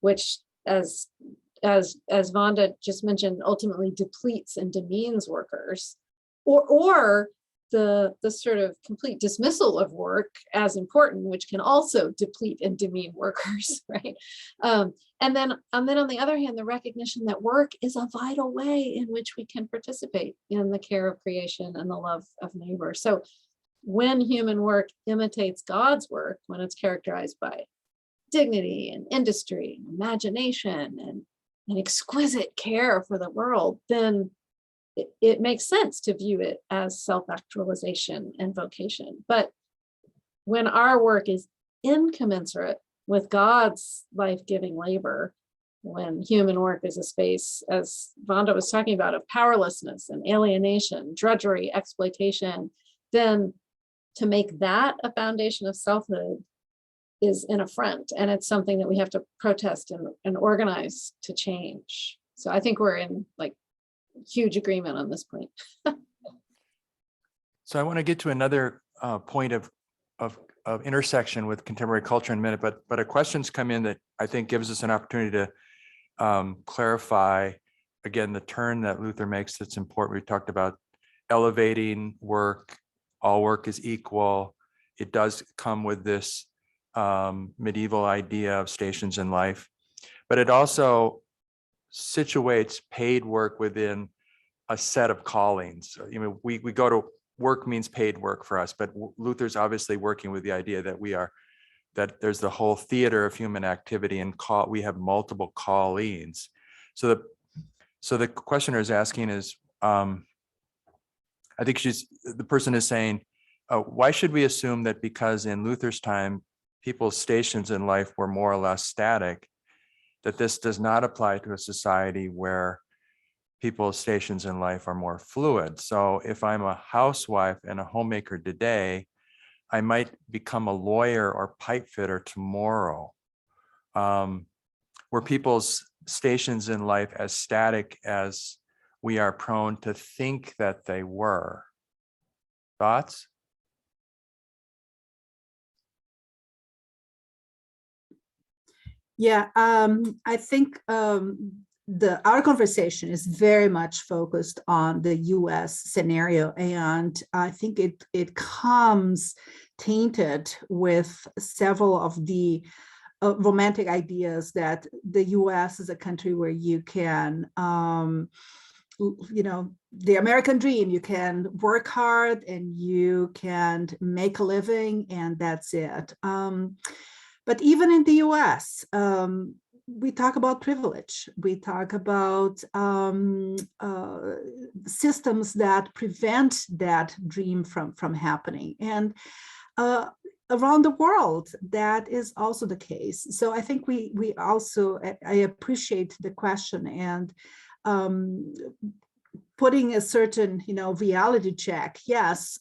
S3: which as Wanda just mentioned, ultimately depletes and demeans workers, or the sort of complete dismissal of work as important, which can also deplete and demean workers, right? And then on the other hand, the recognition that work is a vital way in which we can participate in the care of creation and the love of neighbor. So when human work imitates God's work, when it's characterized by dignity and industry and imagination and exquisite care for the world, then it makes sense to view it as self-actualization and vocation. But when our work is incommensurate with God's life-giving labor, when human work is a space, as Wanda was talking about, of powerlessness and alienation, drudgery, exploitation, then to make that a foundation of selfhood is an affront, and it's something that we have to protest and organize to change. So I think we're in huge agreement on this point.
S1: So I want to get to another point of intersection with contemporary culture in a minute, but a question's come in that I think gives us an opportunity to clarify again the turn that Luther makes that's important. We talked about elevating work, all work is equal. It does come with this medieval idea of stations in life, but it also situates paid work within a set of callings. We go to work means paid work for us, but Luther's obviously working with the idea that we are that there's the whole theater of human activity, and we have multiple callings. So the questioner is asking is, I think the person is saying, why should we assume that because in Luther's time, people's stations in life were more or less static, that this does not apply to a society where people's stations in life are more fluid? So if I'm a housewife and a homemaker today, I might become a lawyer or pipe fitter tomorrow. Were people's stations in life as static as we are prone to think that they were? Thoughts?
S2: Yeah, I think our conversation is very much focused on the U.S. scenario, and I think it comes tainted with several of the romantic ideas that the U.S. is a country where you can, the American dream, you can work hard and you can make a living, and that's it. But even in the US, we talk about privilege. We talk about systems that prevent that dream from happening. And around the world, that is also the case. So I think we also, I appreciate the question, and putting a certain, reality check. Yes,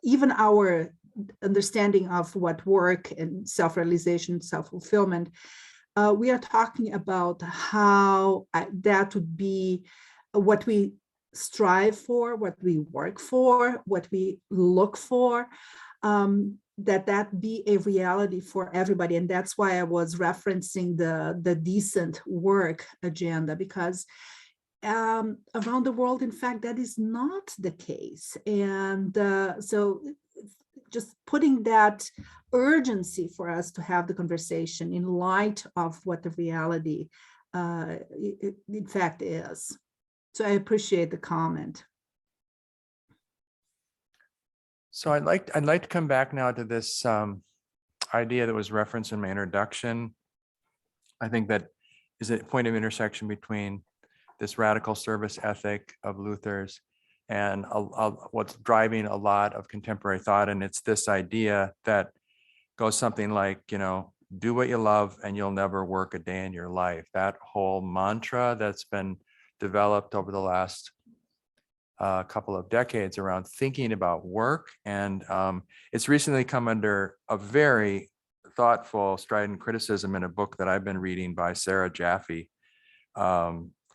S2: even our understanding of what work and self-realization, self-fulfillment, we are talking about how that would be what we strive for, what we work for, what we look for, that be a reality for everybody. And that's why I was referencing the decent work agenda, because around the world, in fact, that is not the case. And so just putting that urgency for us to have the conversation in light of what the reality in fact is. So I appreciate the comment.
S1: So I'd like to come back now to this idea that was referenced in my introduction. I think that is a point of intersection between this radical service ethic of Luther's and what's driving a lot of contemporary thought. And it's this idea that goes something like, do what you love and you'll never work a day in your life. That whole mantra that's been developed over the last couple of decades around thinking about work. And it's recently come under a very thoughtful, strident criticism in a book that I've been reading by Sarah Jaffe,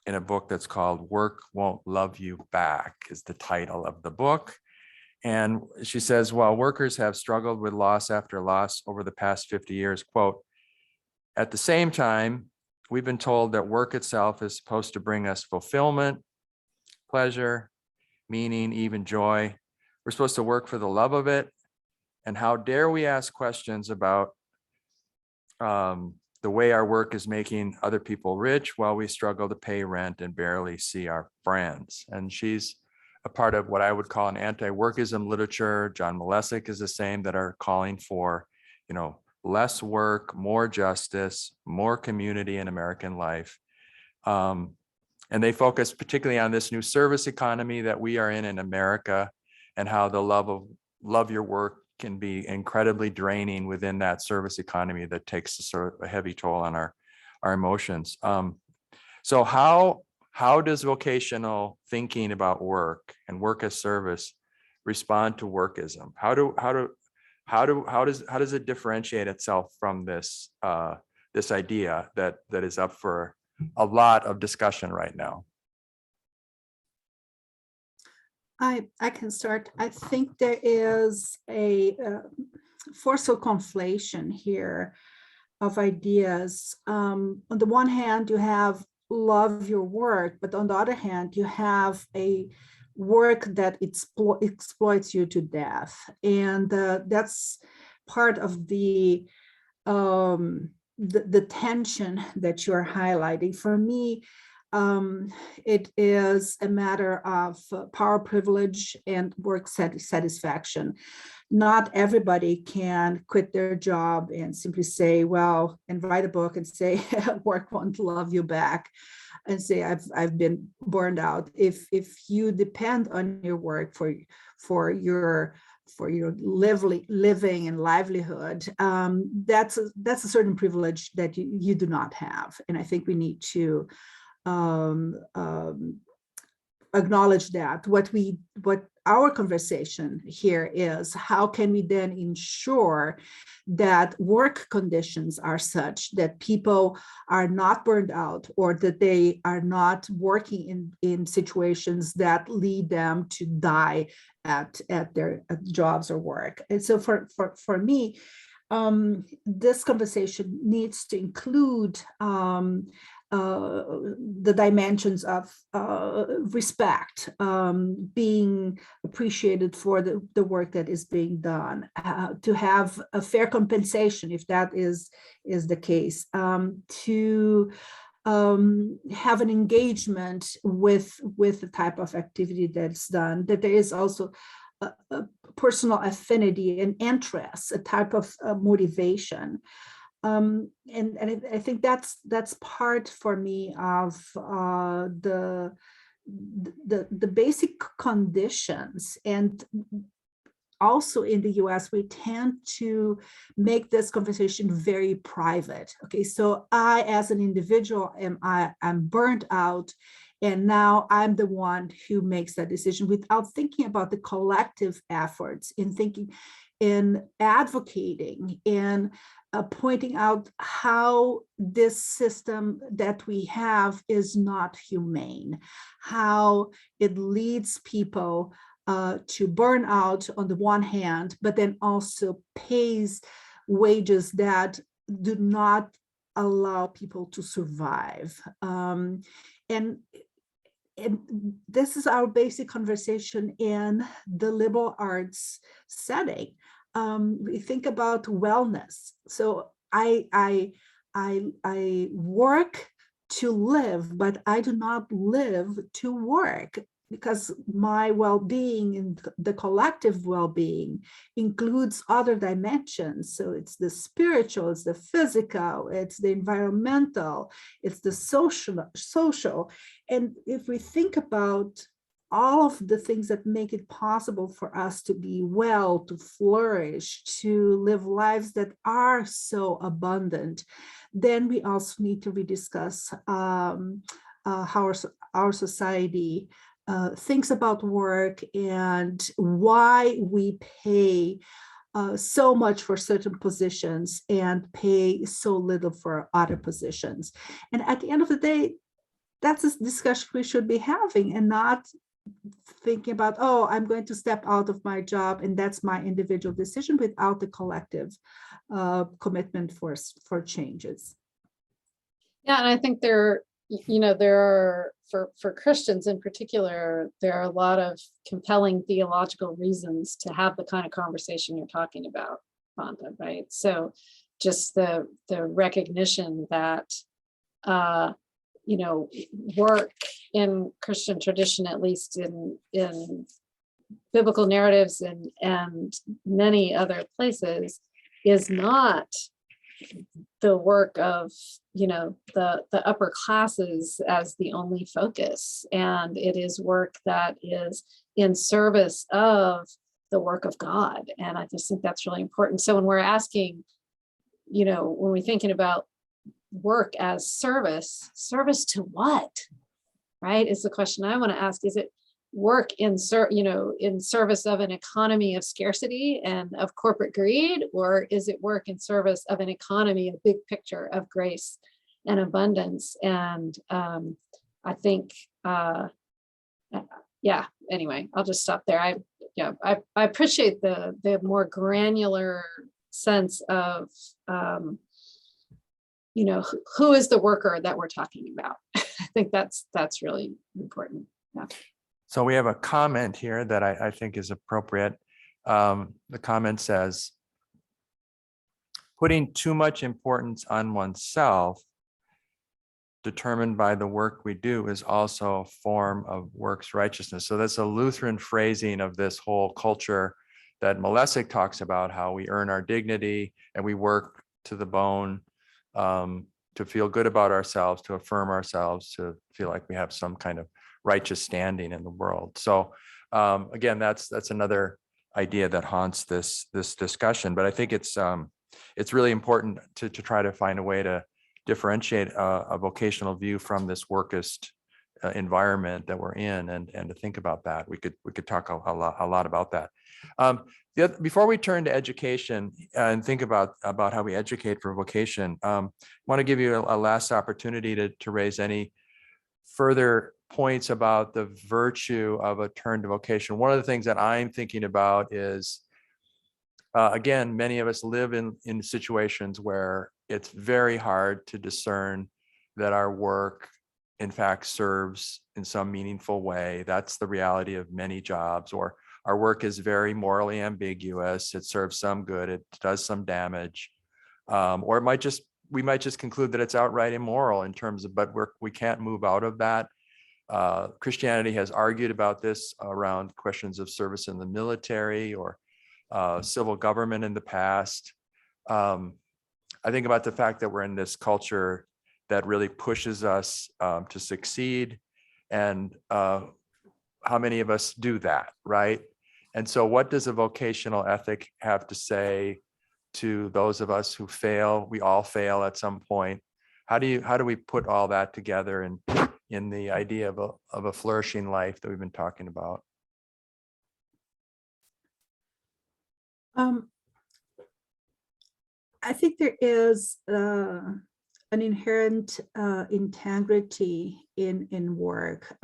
S1: in a book that's called Work Won't Love You Back, is the title of the book. And she says, while workers have struggled with loss after loss over the past 50 years, quote, at the same time, we've been told that work itself is supposed to bring us fulfillment, pleasure, meaning, even joy. We're supposed to work for the love of it. And how dare we ask questions about the way our work is making other people rich while we struggle to pay rent and barely see our friends. And she's a part of what I would call an anti-workism literature. John Malesic is the same, that are calling for, less work, more justice, more community in American life. And they focus particularly on this new service economy that we are in America, and how the love your work can be incredibly draining within that service economy that takes a sort of a heavy toll on our emotions. So how does vocational thinking about work and work as service respond to workism? How does it differentiate itself from this idea that is up for a lot of discussion right now?
S2: I can start. I think there is a forceful conflation here of ideas. On the one hand, you have love your work, but on the other hand, you have a work that exploits you to death. And that's part of the tension that you're highlighting. For me, it is a matter of power, privilege, and work satisfaction. Not everybody can quit their job and simply say, well, and write a book and say, work won't love you back, and say, I've been burned out. If you depend on your work for your living and livelihood, that's a certain privilege that you do not have. And I think we need to acknowledge that. What our conversation here is, how can we then ensure that work conditions are such that people are not burned out, or that they are not working in situations that lead them to die at their jobs or work. And so for me, this conversation needs to include the dimensions of respect, being appreciated for the work that is being done, to have a fair compensation if that is the case, to have an engagement with the type of activity that's done, that there is also a personal affinity and interest, a type of motivation. And I think that's part for me of the basic conditions. And also in the US, we tend to make this conversation very private. Okay, so I, as an individual, I'm burnt out, and now I'm the one who makes that decision without thinking about the collective efforts, in advocating, in pointing out how this system that we have is not humane, how it leads people to burn out on the one hand, but then also pays wages that do not allow people to survive. And this is our basic conversation in the liberal arts setting. We think about wellness. So I work to live, but I do not live to work, because my well-being and the collective well-being includes other dimensions. So it's the spiritual, it's the physical, it's the environmental, it's the social. And if we think about all of the things that make it possible for us to be well, to flourish, to live lives that are so abundant, then we also need to rediscuss how our society thinks about work and why we pay so much for certain positions and pay so little for other positions. And at the end of the day, that's a discussion we should be having, and not thinking about, oh, I'm going to step out of my job and that's my individual decision, without the collective commitment for changes.
S3: Yeah, and I think there are, for Christians in particular, there are a lot of compelling theological reasons to have the kind of conversation you're talking about, Wanda, right? So just the recognition that work in Christian tradition, at least in biblical narratives and many other places, is not the work of the upper classes as the only focus, and it is work that is in service of the work of God. And I just think that's really important. So when we're asking, when we're thinking about work as service to what, right, is the question I want to ask. Is it work in service of an economy of scarcity and of corporate greed, or is it work in service of an economy, a big picture of grace and abundance? And I think anyway, I'll just stop there. I appreciate the more granular sense of who is the worker that we're talking about. I think that's really important. Yeah.
S1: So we have a comment here that I think is appropriate. The comment says, putting too much importance on oneself determined by the work we do is also a form of works righteousness. So that's a Lutheran phrasing of this whole culture that Malesic talks about, how we earn our dignity and we work to the bone to feel good about ourselves, to affirm ourselves, to feel like we have some kind of righteous standing in the world. So again, that's another idea that haunts this discussion. But I think it's really important to try to find a way to differentiate a vocational view from this workist environment that we're in, and to think about that. We could talk a lot about that. Before we turn to education and think about how we educate for vocation, I want to give you a last opportunity to raise any further points about the virtue of a turn to vocation. One of the things that I'm thinking about is, again, many of us live in situations where it's very hard to discern that our work, in fact, serves in some meaningful way. That's the reality of many jobs. Or our work is very morally ambiguous. It serves some good, it does some damage. Or we might just conclude that it's outright immoral in terms of, but we can't move out of that. Christianity has argued about this around questions of service in the military or civil government in the past. I think about the fact that we're in this culture that really pushes us to succeed, and how many of us do that, right? And so what does a vocational ethic have to say to those of us who fail? We all fail at some point. How do we put all that together in the idea of a flourishing life that we've been talking about?
S2: I think there is an inherent integrity in work.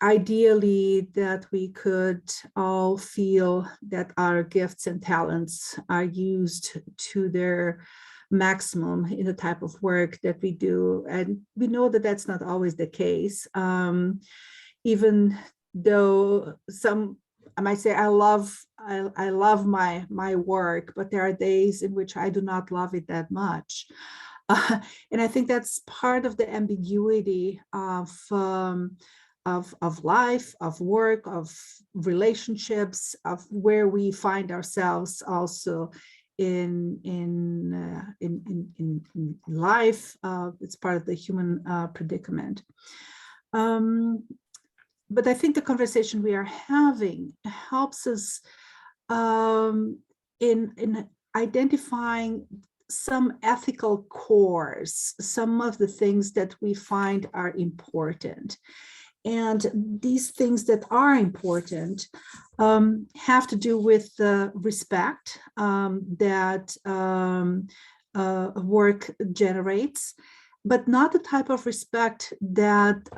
S2: Ideally, that we could all feel that our gifts and talents are used to their maximum in the type of work that we do. And we know that that's not always the case. Even though I might say I love my work, but there are days in which I do not love it that much. And I think that's part of the ambiguity of life, of work, of relationships, of where we find ourselves also in life. It's part of the human predicament. But I think the conversation we are having helps us in identifying some ethical cores, some of the things that we find are important. And these things that are important have to do with the respect that work generates, but not the type of respect that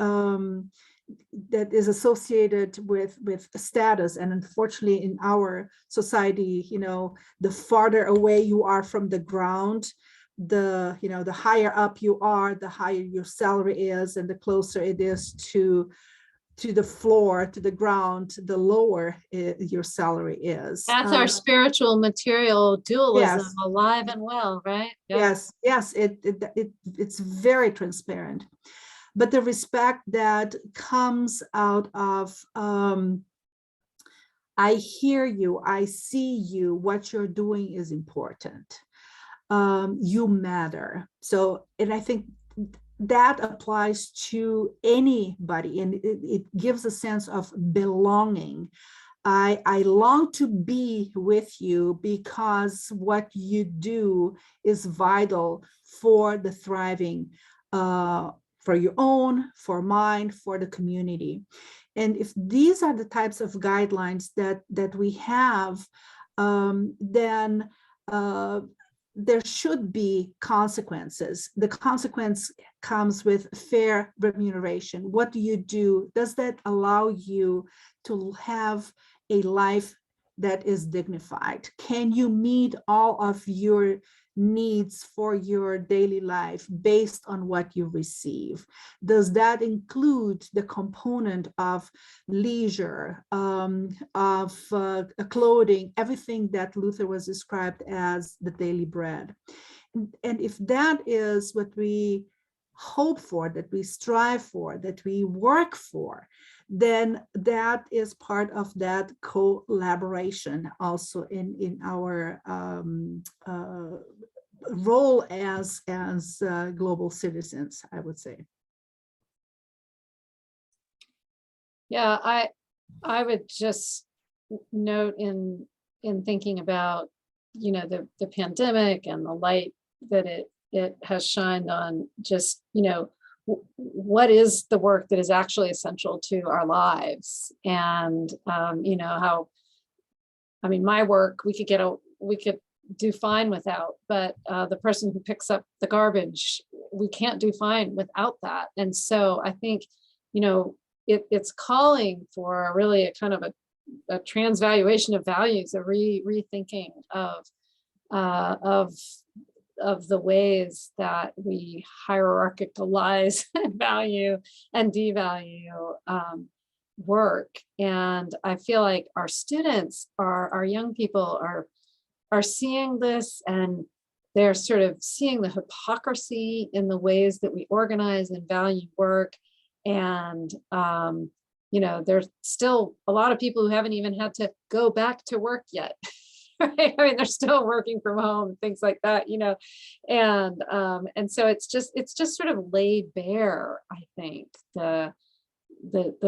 S2: that is associated with status. And unfortunately, in our society, the farther away you are from the ground, the higher up you are, the higher your salary is, and the closer it is to the floor, to the ground, the lower your salary is.
S3: That's our spiritual material dualism,
S2: yes.
S3: Alive and well, right? Yeah.
S2: Yes, it's very transparent. But the respect that comes out of, I hear you, I see you, what you're doing is important. You matter. So, and I think that applies to anybody, and it gives a sense of belonging. I long to be with you because what you do is vital for the thriving, for your own, for mine, for the community. And if these are the types of guidelines that we have, then there should be consequences. The consequence comes with fair remuneration. What do you do? Does that allow you to have a life that is dignified? Can you meet all of your needs for your daily life based on what you receive? Does that include the component of leisure, of clothing, everything that Luther was described as the daily bread? if that is what we hope for, that we strive for, that we work for, then that is part of that collaboration also in our role as global citizens, I would say.
S3: Yeah, I would just note in thinking about, you know, the pandemic and the light that it has shined on just, you know, what is the work that is actually essential to our lives. And you know, how, I mean, my work we could do fine without, but the person who picks up the garbage, we can't do fine without that. And so I think, you know, it's calling for really a kind of a transvaluation of values, a rethinking of the ways that we hierarchicalize and value and devalue work. And I feel like our students, our young people are seeing this, and they're sort of seeing the hypocrisy in the ways that we organize and value work. And you know, there's still a lot of people who haven't even had to go back to work yet. Right? I mean, they're still working from home, things like that, you know, and so it's just sort of laid bare, I think, the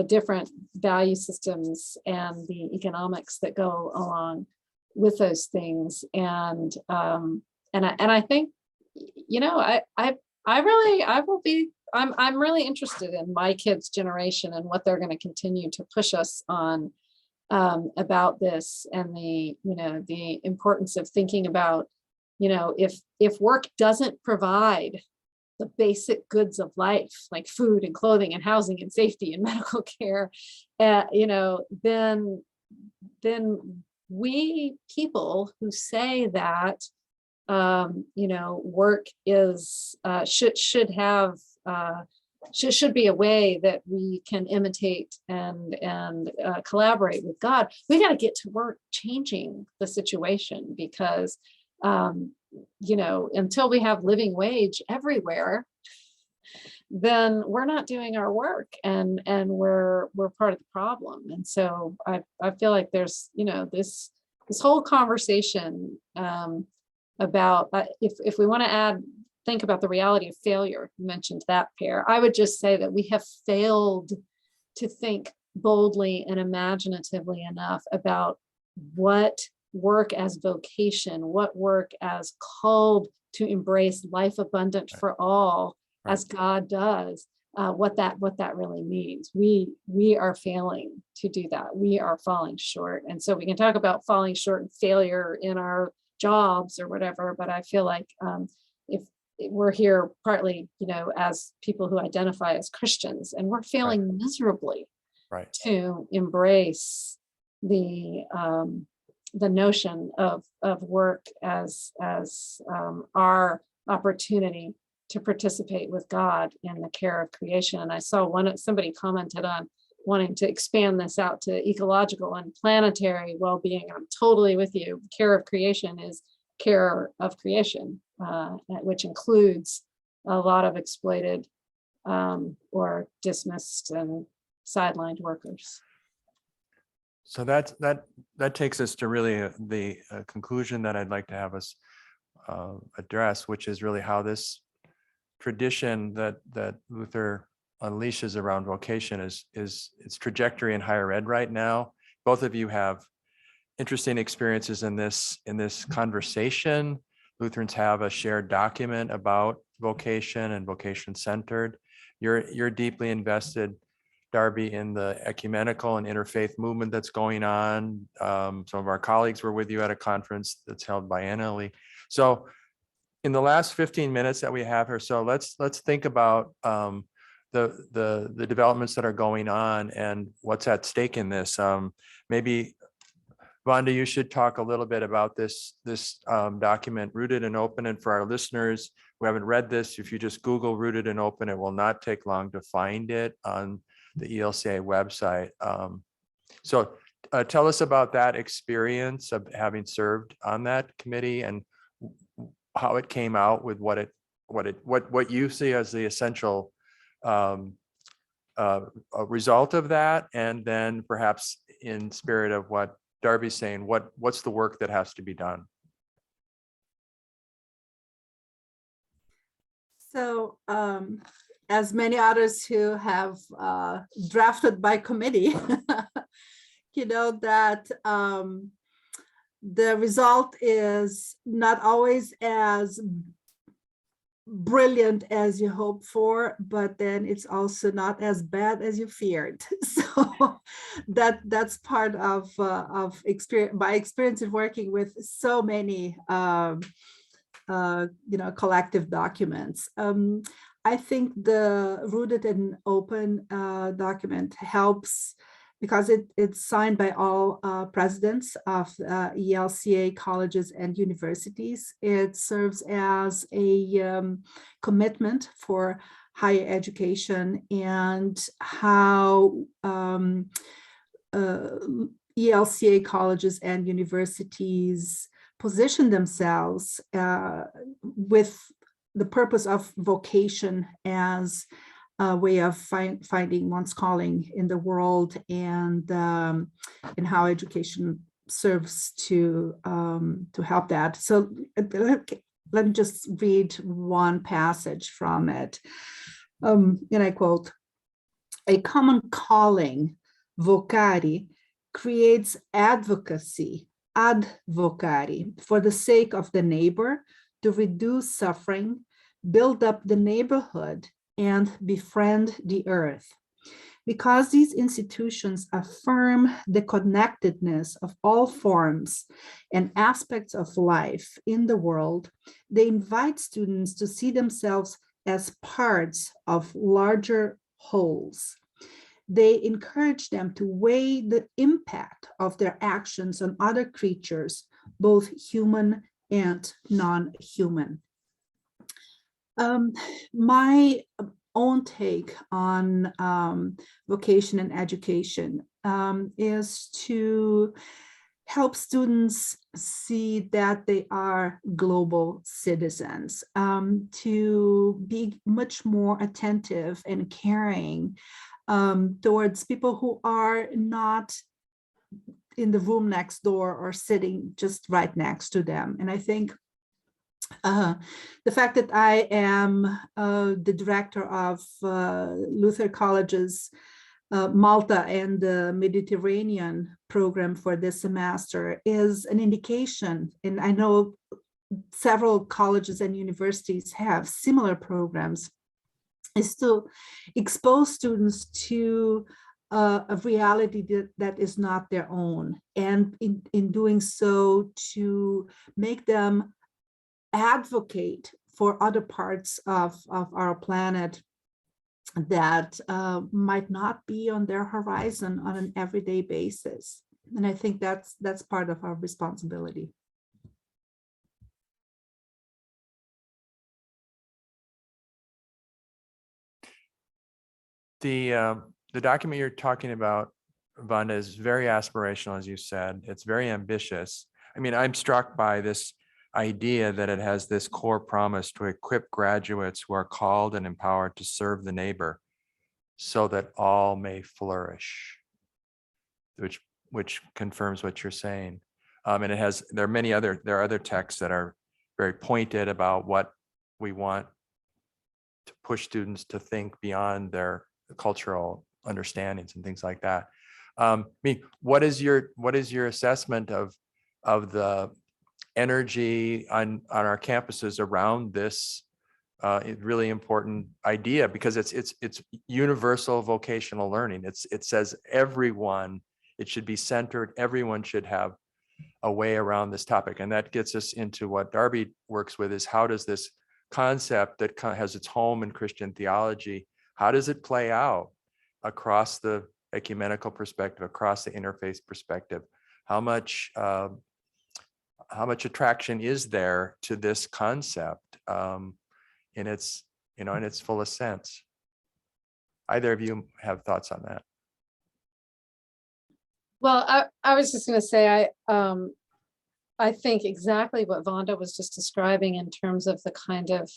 S3: different value systems and the economics that go along with those things. And I think, you know, I'm really interested in my kids' generation and what they're going to continue to push us on about this, and the, you know, the importance of thinking about, you know, if work doesn't provide the basic goods of life, like food and clothing and housing and safety and medical care, you know, then we people who say that, you know, work is should have should be a way that we can imitate and collaborate with God. We got to get to work changing the situation, because you know, until we have living wage everywhere, then we're not doing our work, and we're part of the problem. And so I feel like there's, you know, this whole conversation about if we want to think about the reality of failure, you mentioned that, pair, I would just say that we have failed to think boldly and imaginatively enough about what work as vocation, what work as called to embrace life abundant for all, as God does, what that really means. We are failing to do that. We are falling short. And so we can talk about falling short and failure in our jobs or whatever, but I feel like if we're here partly, you know, as people who identify as Christians, and we're failing miserably to embrace the notion of work as our opportunity to participate with God in the care of creation. And I saw somebody commented on wanting to expand this out to ecological and planetary well-being. I'm totally with you. Care of creation is care of creation, which includes a lot of exploited or dismissed and sidelined workers.
S1: So that takes us to really the conclusion that I'd like to have us address, which is really how this tradition that Luther unleashes around vocation is its trajectory in higher ed right now. Both of you have interesting experiences in this conversation. Lutherans have a shared document about vocation and vocation centered. You're deeply invested, Darby, in the ecumenical and interfaith movement that's going on. Some of our colleagues were with you at a conference that's held by Annalie. So in the last 15 minutes that we have here, so let's think about the developments that are going on and what's at stake in this. Maybe Wanda, you should talk a little bit about this document, Rooted and Open. And for our listeners who haven't read this, if you just Google Rooted and Open, it will not take long to find it on the ELCA website. So tell us about that experience of having served on that committee, and how it came out with what you see as the essential a result of that, and then perhaps in spirit of what Darby's saying, what's the work that has to be done?
S2: So as many others who have drafted by committee, you know that the result is not always as brilliant as you hope for, but then it's also not as bad as you feared. So that's part of experience, my experience of working with so many collective documents. I think the Rooted and Open document helps because it's signed by all presidents of ELCA colleges and universities. It serves as a commitment for higher education and how ELCA colleges and universities position themselves with the purpose of vocation as a way of finding one's calling in the world, and how education serves to help that. So let me just read one passage from it, and I quote: "A common calling, vocari, creates advocacy, advocari, for the sake of the neighbor, to reduce suffering, build up the neighborhood, and befriend the earth. Because these institutions affirm the connectedness of all forms and aspects of life in the world, they invite students to see themselves as parts of larger wholes. They encourage them to weigh the impact of their actions on other creatures, both human and non-human." My own take on vocation and education is to help students see that they are global citizens, to be much more attentive and caring towards people who are not in the room next door or sitting just right next to them. And I think the fact that I am the director of Luther College's Malta and the Mediterranean program for this semester is an indication, and I know several colleges and universities have similar programs, is to expose students to a reality that is not their own, and in doing so, to make them advocate for other parts of our planet that might not be on their horizon on an everyday basis. And I think that's part of our responsibility.
S1: The document you're talking about, Wanda, is very aspirational, as you said. It's very ambitious. I mean, I'm struck by this idea that it has this core promise to equip graduates who are called and empowered to serve the neighbor so that all may flourish, which confirms what you're saying. And there are other texts that are very pointed about what we want to push students to think beyond their cultural understandings and things like that. I mean, what is your assessment of the energy on our campuses around this really important idea? Because it's universal vocational learning. It says everyone, it should be centered, everyone should have a way around this topic. And that gets us into what Darby works with, is how does this concept that has its home in Christian theology, how does it play out across the ecumenical perspective, across the interfaith perspective? How much attraction is there to this concept in its fullest sense? Either of you have thoughts on that?
S3: Well, I was just going to say, I think exactly what Wanda was just describing in terms of the kind of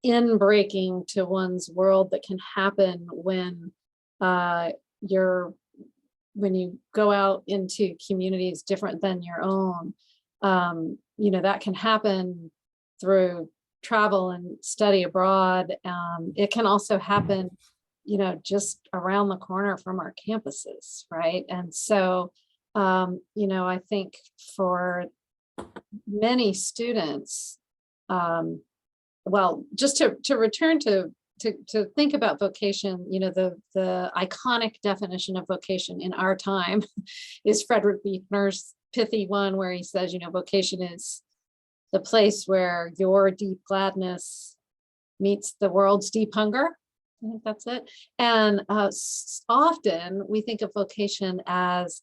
S3: in-breaking to one's world that can happen when when you go out into communities different than your own. That can happen through travel and study abroad. It can also happen, just around the corner from our campuses, right? And so, I think for many students, well, just to return to think about vocation, the iconic definition of vocation in our time is Frederick Buechner's pithy one, where he says, vocation is the place where your deep gladness meets the world's deep hunger. I think that's it. And often we think of vocation as,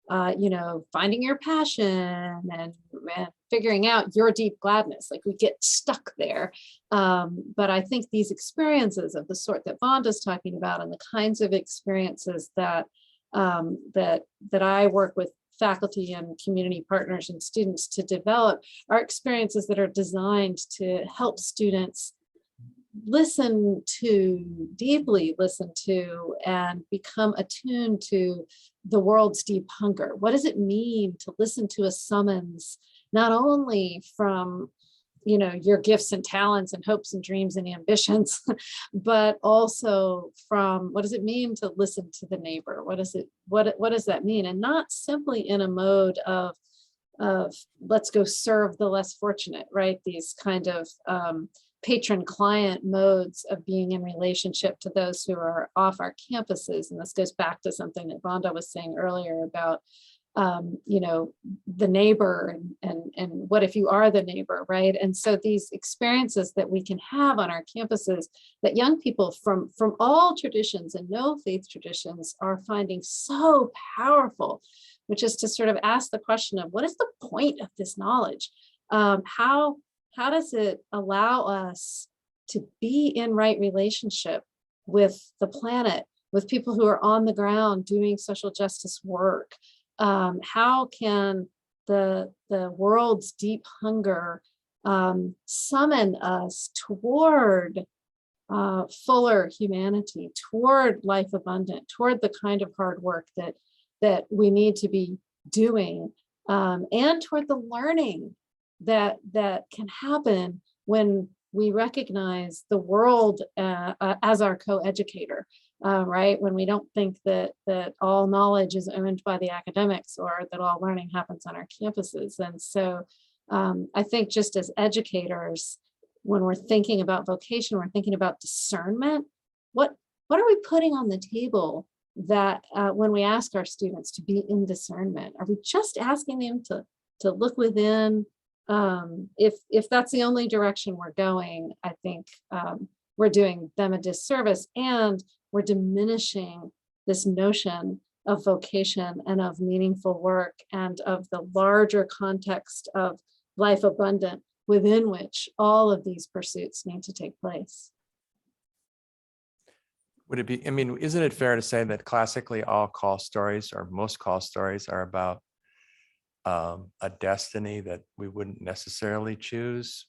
S3: finding your passion and figuring out your deep gladness. Like we get stuck there. But I think these experiences of the sort that Wanda's talking about, and the kinds of experiences that that I work with faculty and community partners and students to develop, are experiences that are designed to help students deeply listen to, and become attuned to the world's deep hunger. What does it mean to listen to a summons, not only from, your gifts and talents and hopes and dreams and ambitions, but also from, what does it mean to listen to the neighbor? What does that mean? And not simply in a mode of let's go serve the less fortunate, right? These kind of patron-client modes of being in relationship to those who are off our campuses. And this goes back to something that Wanda was saying earlier about, the neighbor and what if you are the neighbor, right? And so these experiences that we can have on our campuses, that young people from all traditions and no faith traditions are finding so powerful, which is to sort of ask the question of, what is the point of this knowledge? How does it allow us to be in right relationship with the planet, with people who are on the ground doing social justice work? How can the world's deep hunger summon us toward fuller humanity, toward life abundant, toward the kind of hard work that we need to be doing, and toward the learning that can happen when we recognize the world as our co-educator, right? When we don't think that all knowledge is owned by the academics, or that all learning happens on our campuses. And so I think just as educators, when we're thinking about vocation, we're thinking about discernment. What are we putting on the table that when we ask our students to be in discernment? Are we just asking them to look within? If that's the only direction we're going, I think we're doing them a disservice, and we're diminishing this notion of vocation and of meaningful work, and of the larger context of life abundant within which all of these pursuits need to take place.
S1: Would it be, isn't it fair to say that classically all call stories, or most call stories, are about a destiny that we wouldn't necessarily choose,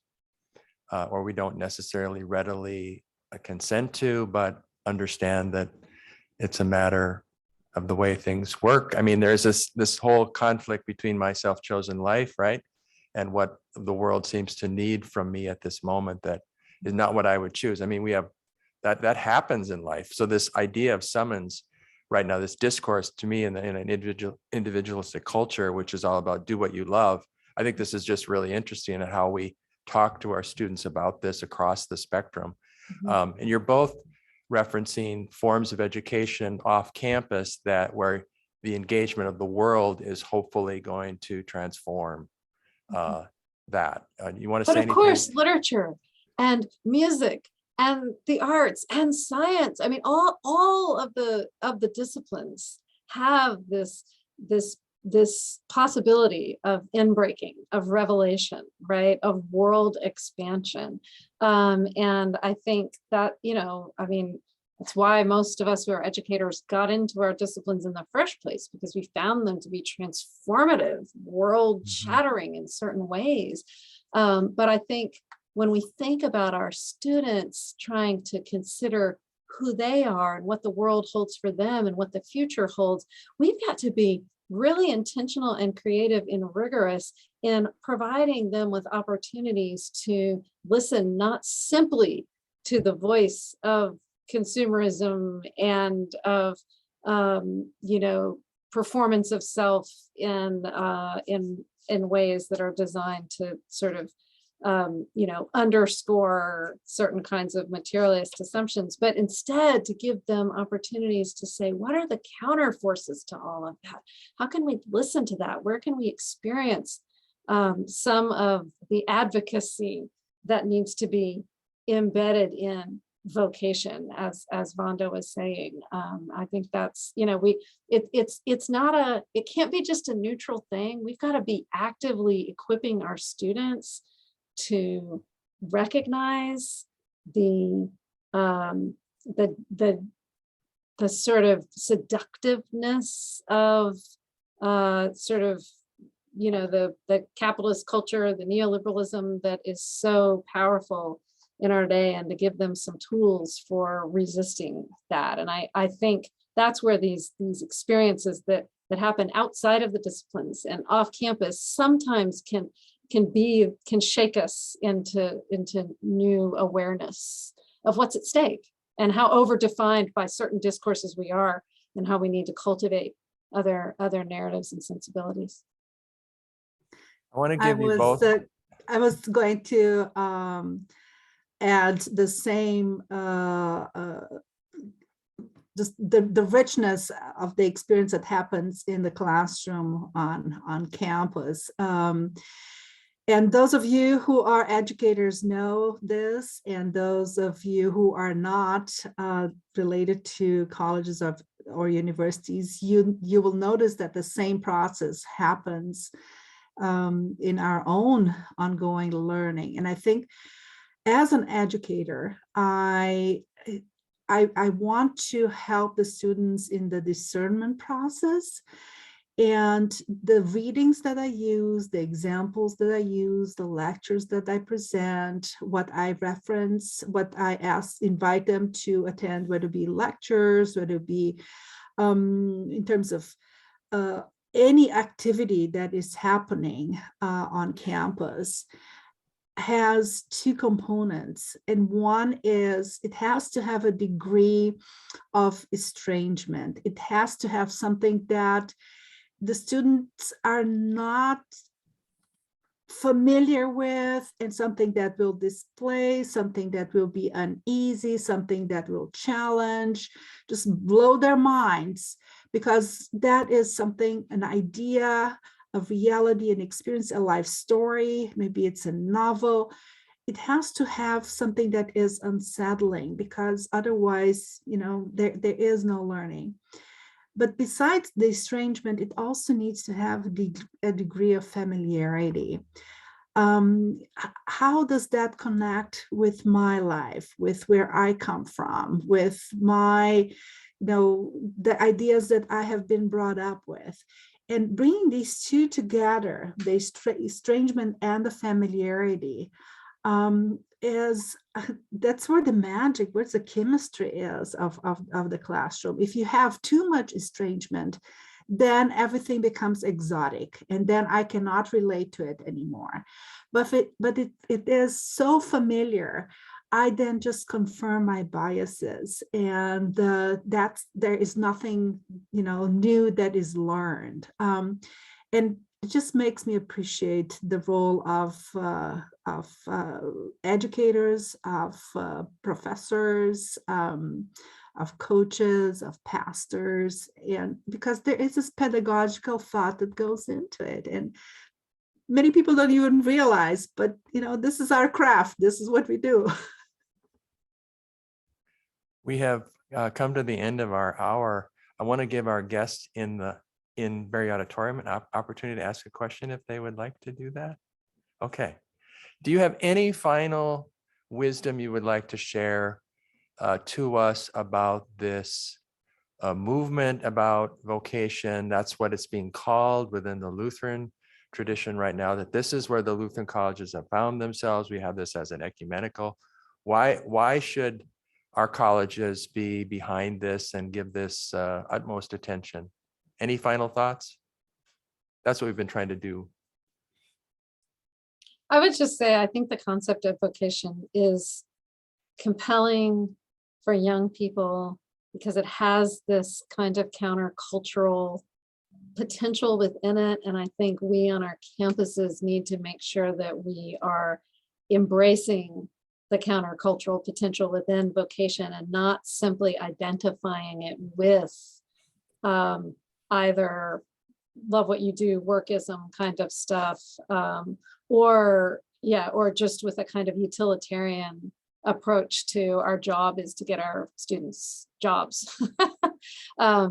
S1: or we don't necessarily readily consent to, but understand that it's a matter of the way things work? There's this whole conflict between my self-chosen life, right, and what the world seems to need from me at this moment that is not what I would choose. We have that happens in life. So this idea of summons right now, this discourse to me in an individualistic culture, which is all about do what you love. I think this is just really interesting at how we talk to our students about this across the spectrum. Mm-hmm. And you're both referencing forms of education off campus where the engagement of the world is hopefully going to transform that. You want to say anything? But of
S3: course, literature and music and the arts and science. All of the disciplines have this possibility of inbreaking, of revelation, right, of world expansion. And I think that, That's why most of us who are educators got into our disciplines in the first place, because we found them to be transformative, world shattering in certain ways. But I think when we think about our students trying to consider who they are and what the world holds for them and what the future holds, we've got to be really intentional and creative and rigorous in providing them with opportunities to listen, not simply to the voice of consumerism and of performance of self in ways that are designed to sort of underscore certain kinds of materialist assumptions, but instead to give them opportunities to say, what are the counter forces to all of that? How can we listen to that? Where can we experience some of the advocacy that needs to be embedded in vocation, as Wanda was saying? I think that's, it's not it can't be just a neutral thing. We've got to be actively equipping our students to recognize the sort of seductiveness of the capitalist culture, the neoliberalism that is so powerful in our day, and to give them some tools for resisting that. And I think that's where these experiences that happen outside of the disciplines and off campus sometimes can shake us into new awareness of what's at stake and how overdefined by certain discourses we are, and how we need to cultivate other narratives and sensibilities.
S1: I want to give you both.
S2: I was going to add the same, just the richness of the experience that happens in the classroom on campus. And those of you who are educators know this, and those of you who are not related to colleges or universities, you will notice that the same process happens in our own ongoing learning. And I think as an educator, I want to help the students in the discernment process. And the readings that I use, the examples that I use, the lectures that I present, what I reference, what I invite them to attend, whether it be lectures, whether it be in terms of any activity that is happening on campus, has two components. And one is it has to have a degree of estrangement. It has to have something that the students are not familiar with, and something that will display, something that will be uneasy, something that will challenge, just blow their minds, because that is something, an idea, a reality, an experience, a life story. Maybe it's a novel. It has to have something that is unsettling, because otherwise, there is no learning. But besides the estrangement, it also needs to have a degree of familiarity. How does that connect with my life, with where I come from, with my, the ideas that I have been brought up with? And bringing these two together, the estrangement and the familiarity, that's where the magic, where the chemistry is of the classroom. If you have too much estrangement, then everything becomes exotic, and then I cannot relate to it anymore. But it is so familiar, I then just confirm my biases, and there is nothing new that is learned, and it just makes me appreciate the role of educators, of professors, of coaches, of pastors, and because there is this pedagogical thought that goes into it, and many people don't even realize, but this is our craft. This is what we do.
S1: We have come to the end of our hour. I want to give our guests in Berry Auditorium an opportunity to ask a question if they would like to do that. Okay. Do you have any final wisdom you would like to share to us about this movement about vocation. That's what it's being called within the Lutheran tradition right now, that this is where the Lutheran colleges have found themselves. We have this as an ecumenical. Why should our colleges be behind this and give this utmost attention? Any final thoughts? That's what we've been trying to do.
S3: I would just say, I think the concept of vocation is compelling for young people because it has this kind of countercultural potential within it. And I think we on our campuses need to make sure that we are embracing the countercultural potential within vocation and not simply identifying it with either love what you do, workism kind of stuff, or just with a kind of utilitarian approach to our job is to get our students jobs,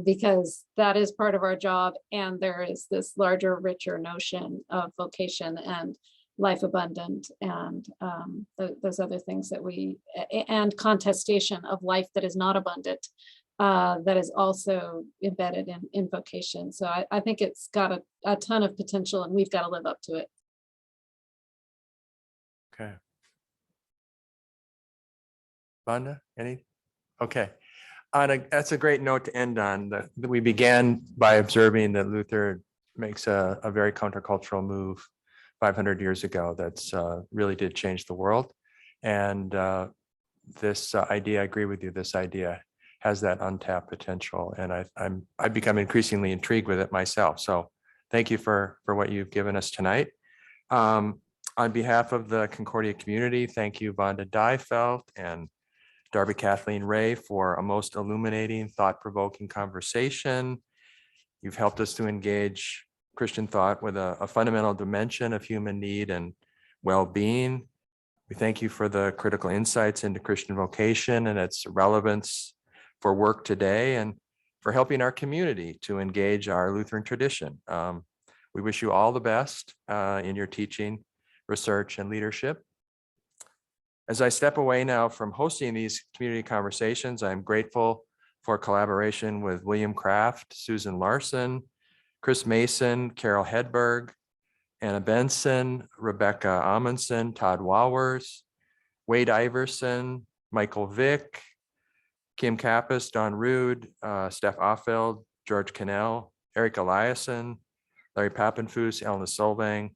S3: because that is part of our job. And there is this larger, richer notion of vocation and life abundant and those other things that and contestation of life that is not abundant, that is also embedded in vocation. So I think it's got a ton of potential and we've got to live up to it.
S1: Okay. Wanda, any? Okay. That's a great note to end on. We began by observing that Luther makes a very countercultural move 500 years ago that's really did change the world. And this idea, I agree with you, this idea has that untapped potential. And I've become increasingly intrigued with it myself. So thank you for what you've given us tonight. On behalf of the Concordia community, thank you, Wanda Deifelt and Darby Kathleen Ray, for a most illuminating, thought-provoking conversation. You've helped us to engage Christian thought with a fundamental dimension of human need and well-being. We thank you for the critical insights into Christian vocation and its relevance for work today, and for helping our community to engage our Lutheran tradition. We wish you all the best in your teaching, research, and leadership. As I step away now from hosting these community conversations, I'm grateful for collaboration with William Kraft, Susan Larson, Chris Mason, Carol Hedberg, Anna Benson, Rebecca Amundsen, Todd Wowers, Wade Iverson, Michael Vick, Kim Kappas, Don Rude, Steph Offeld, George Cannell, Eric Eliason, Larry Pappenfuss, Elna Solvang,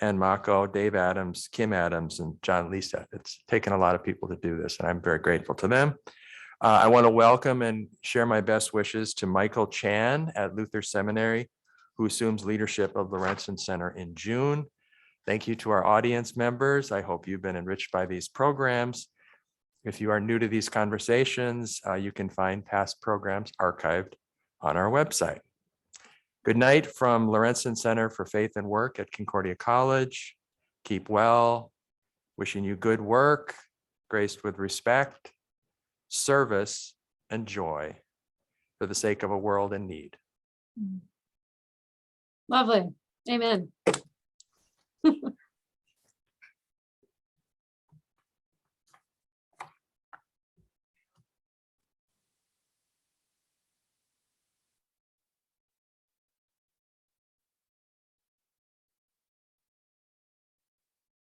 S1: and Mako, Dave Adams, Kim Adams, and John Lisa. It's taken a lot of people to do this, and I'm very grateful to them. I want to welcome and share my best wishes to Michael Chan at Luther Seminary, who assumes leadership of Lorentzsen Center in June. Thank you to our audience members. I hope you've been enriched by these programs. If you are new to these conversations, you can find past programs archived on our website. Good night from Lorentzsen Center for Faith and Work at Concordia College. Keep well. Wishing you good work, graced with respect, service, and joy for the sake of a world in need.
S3: Lovely. Amen.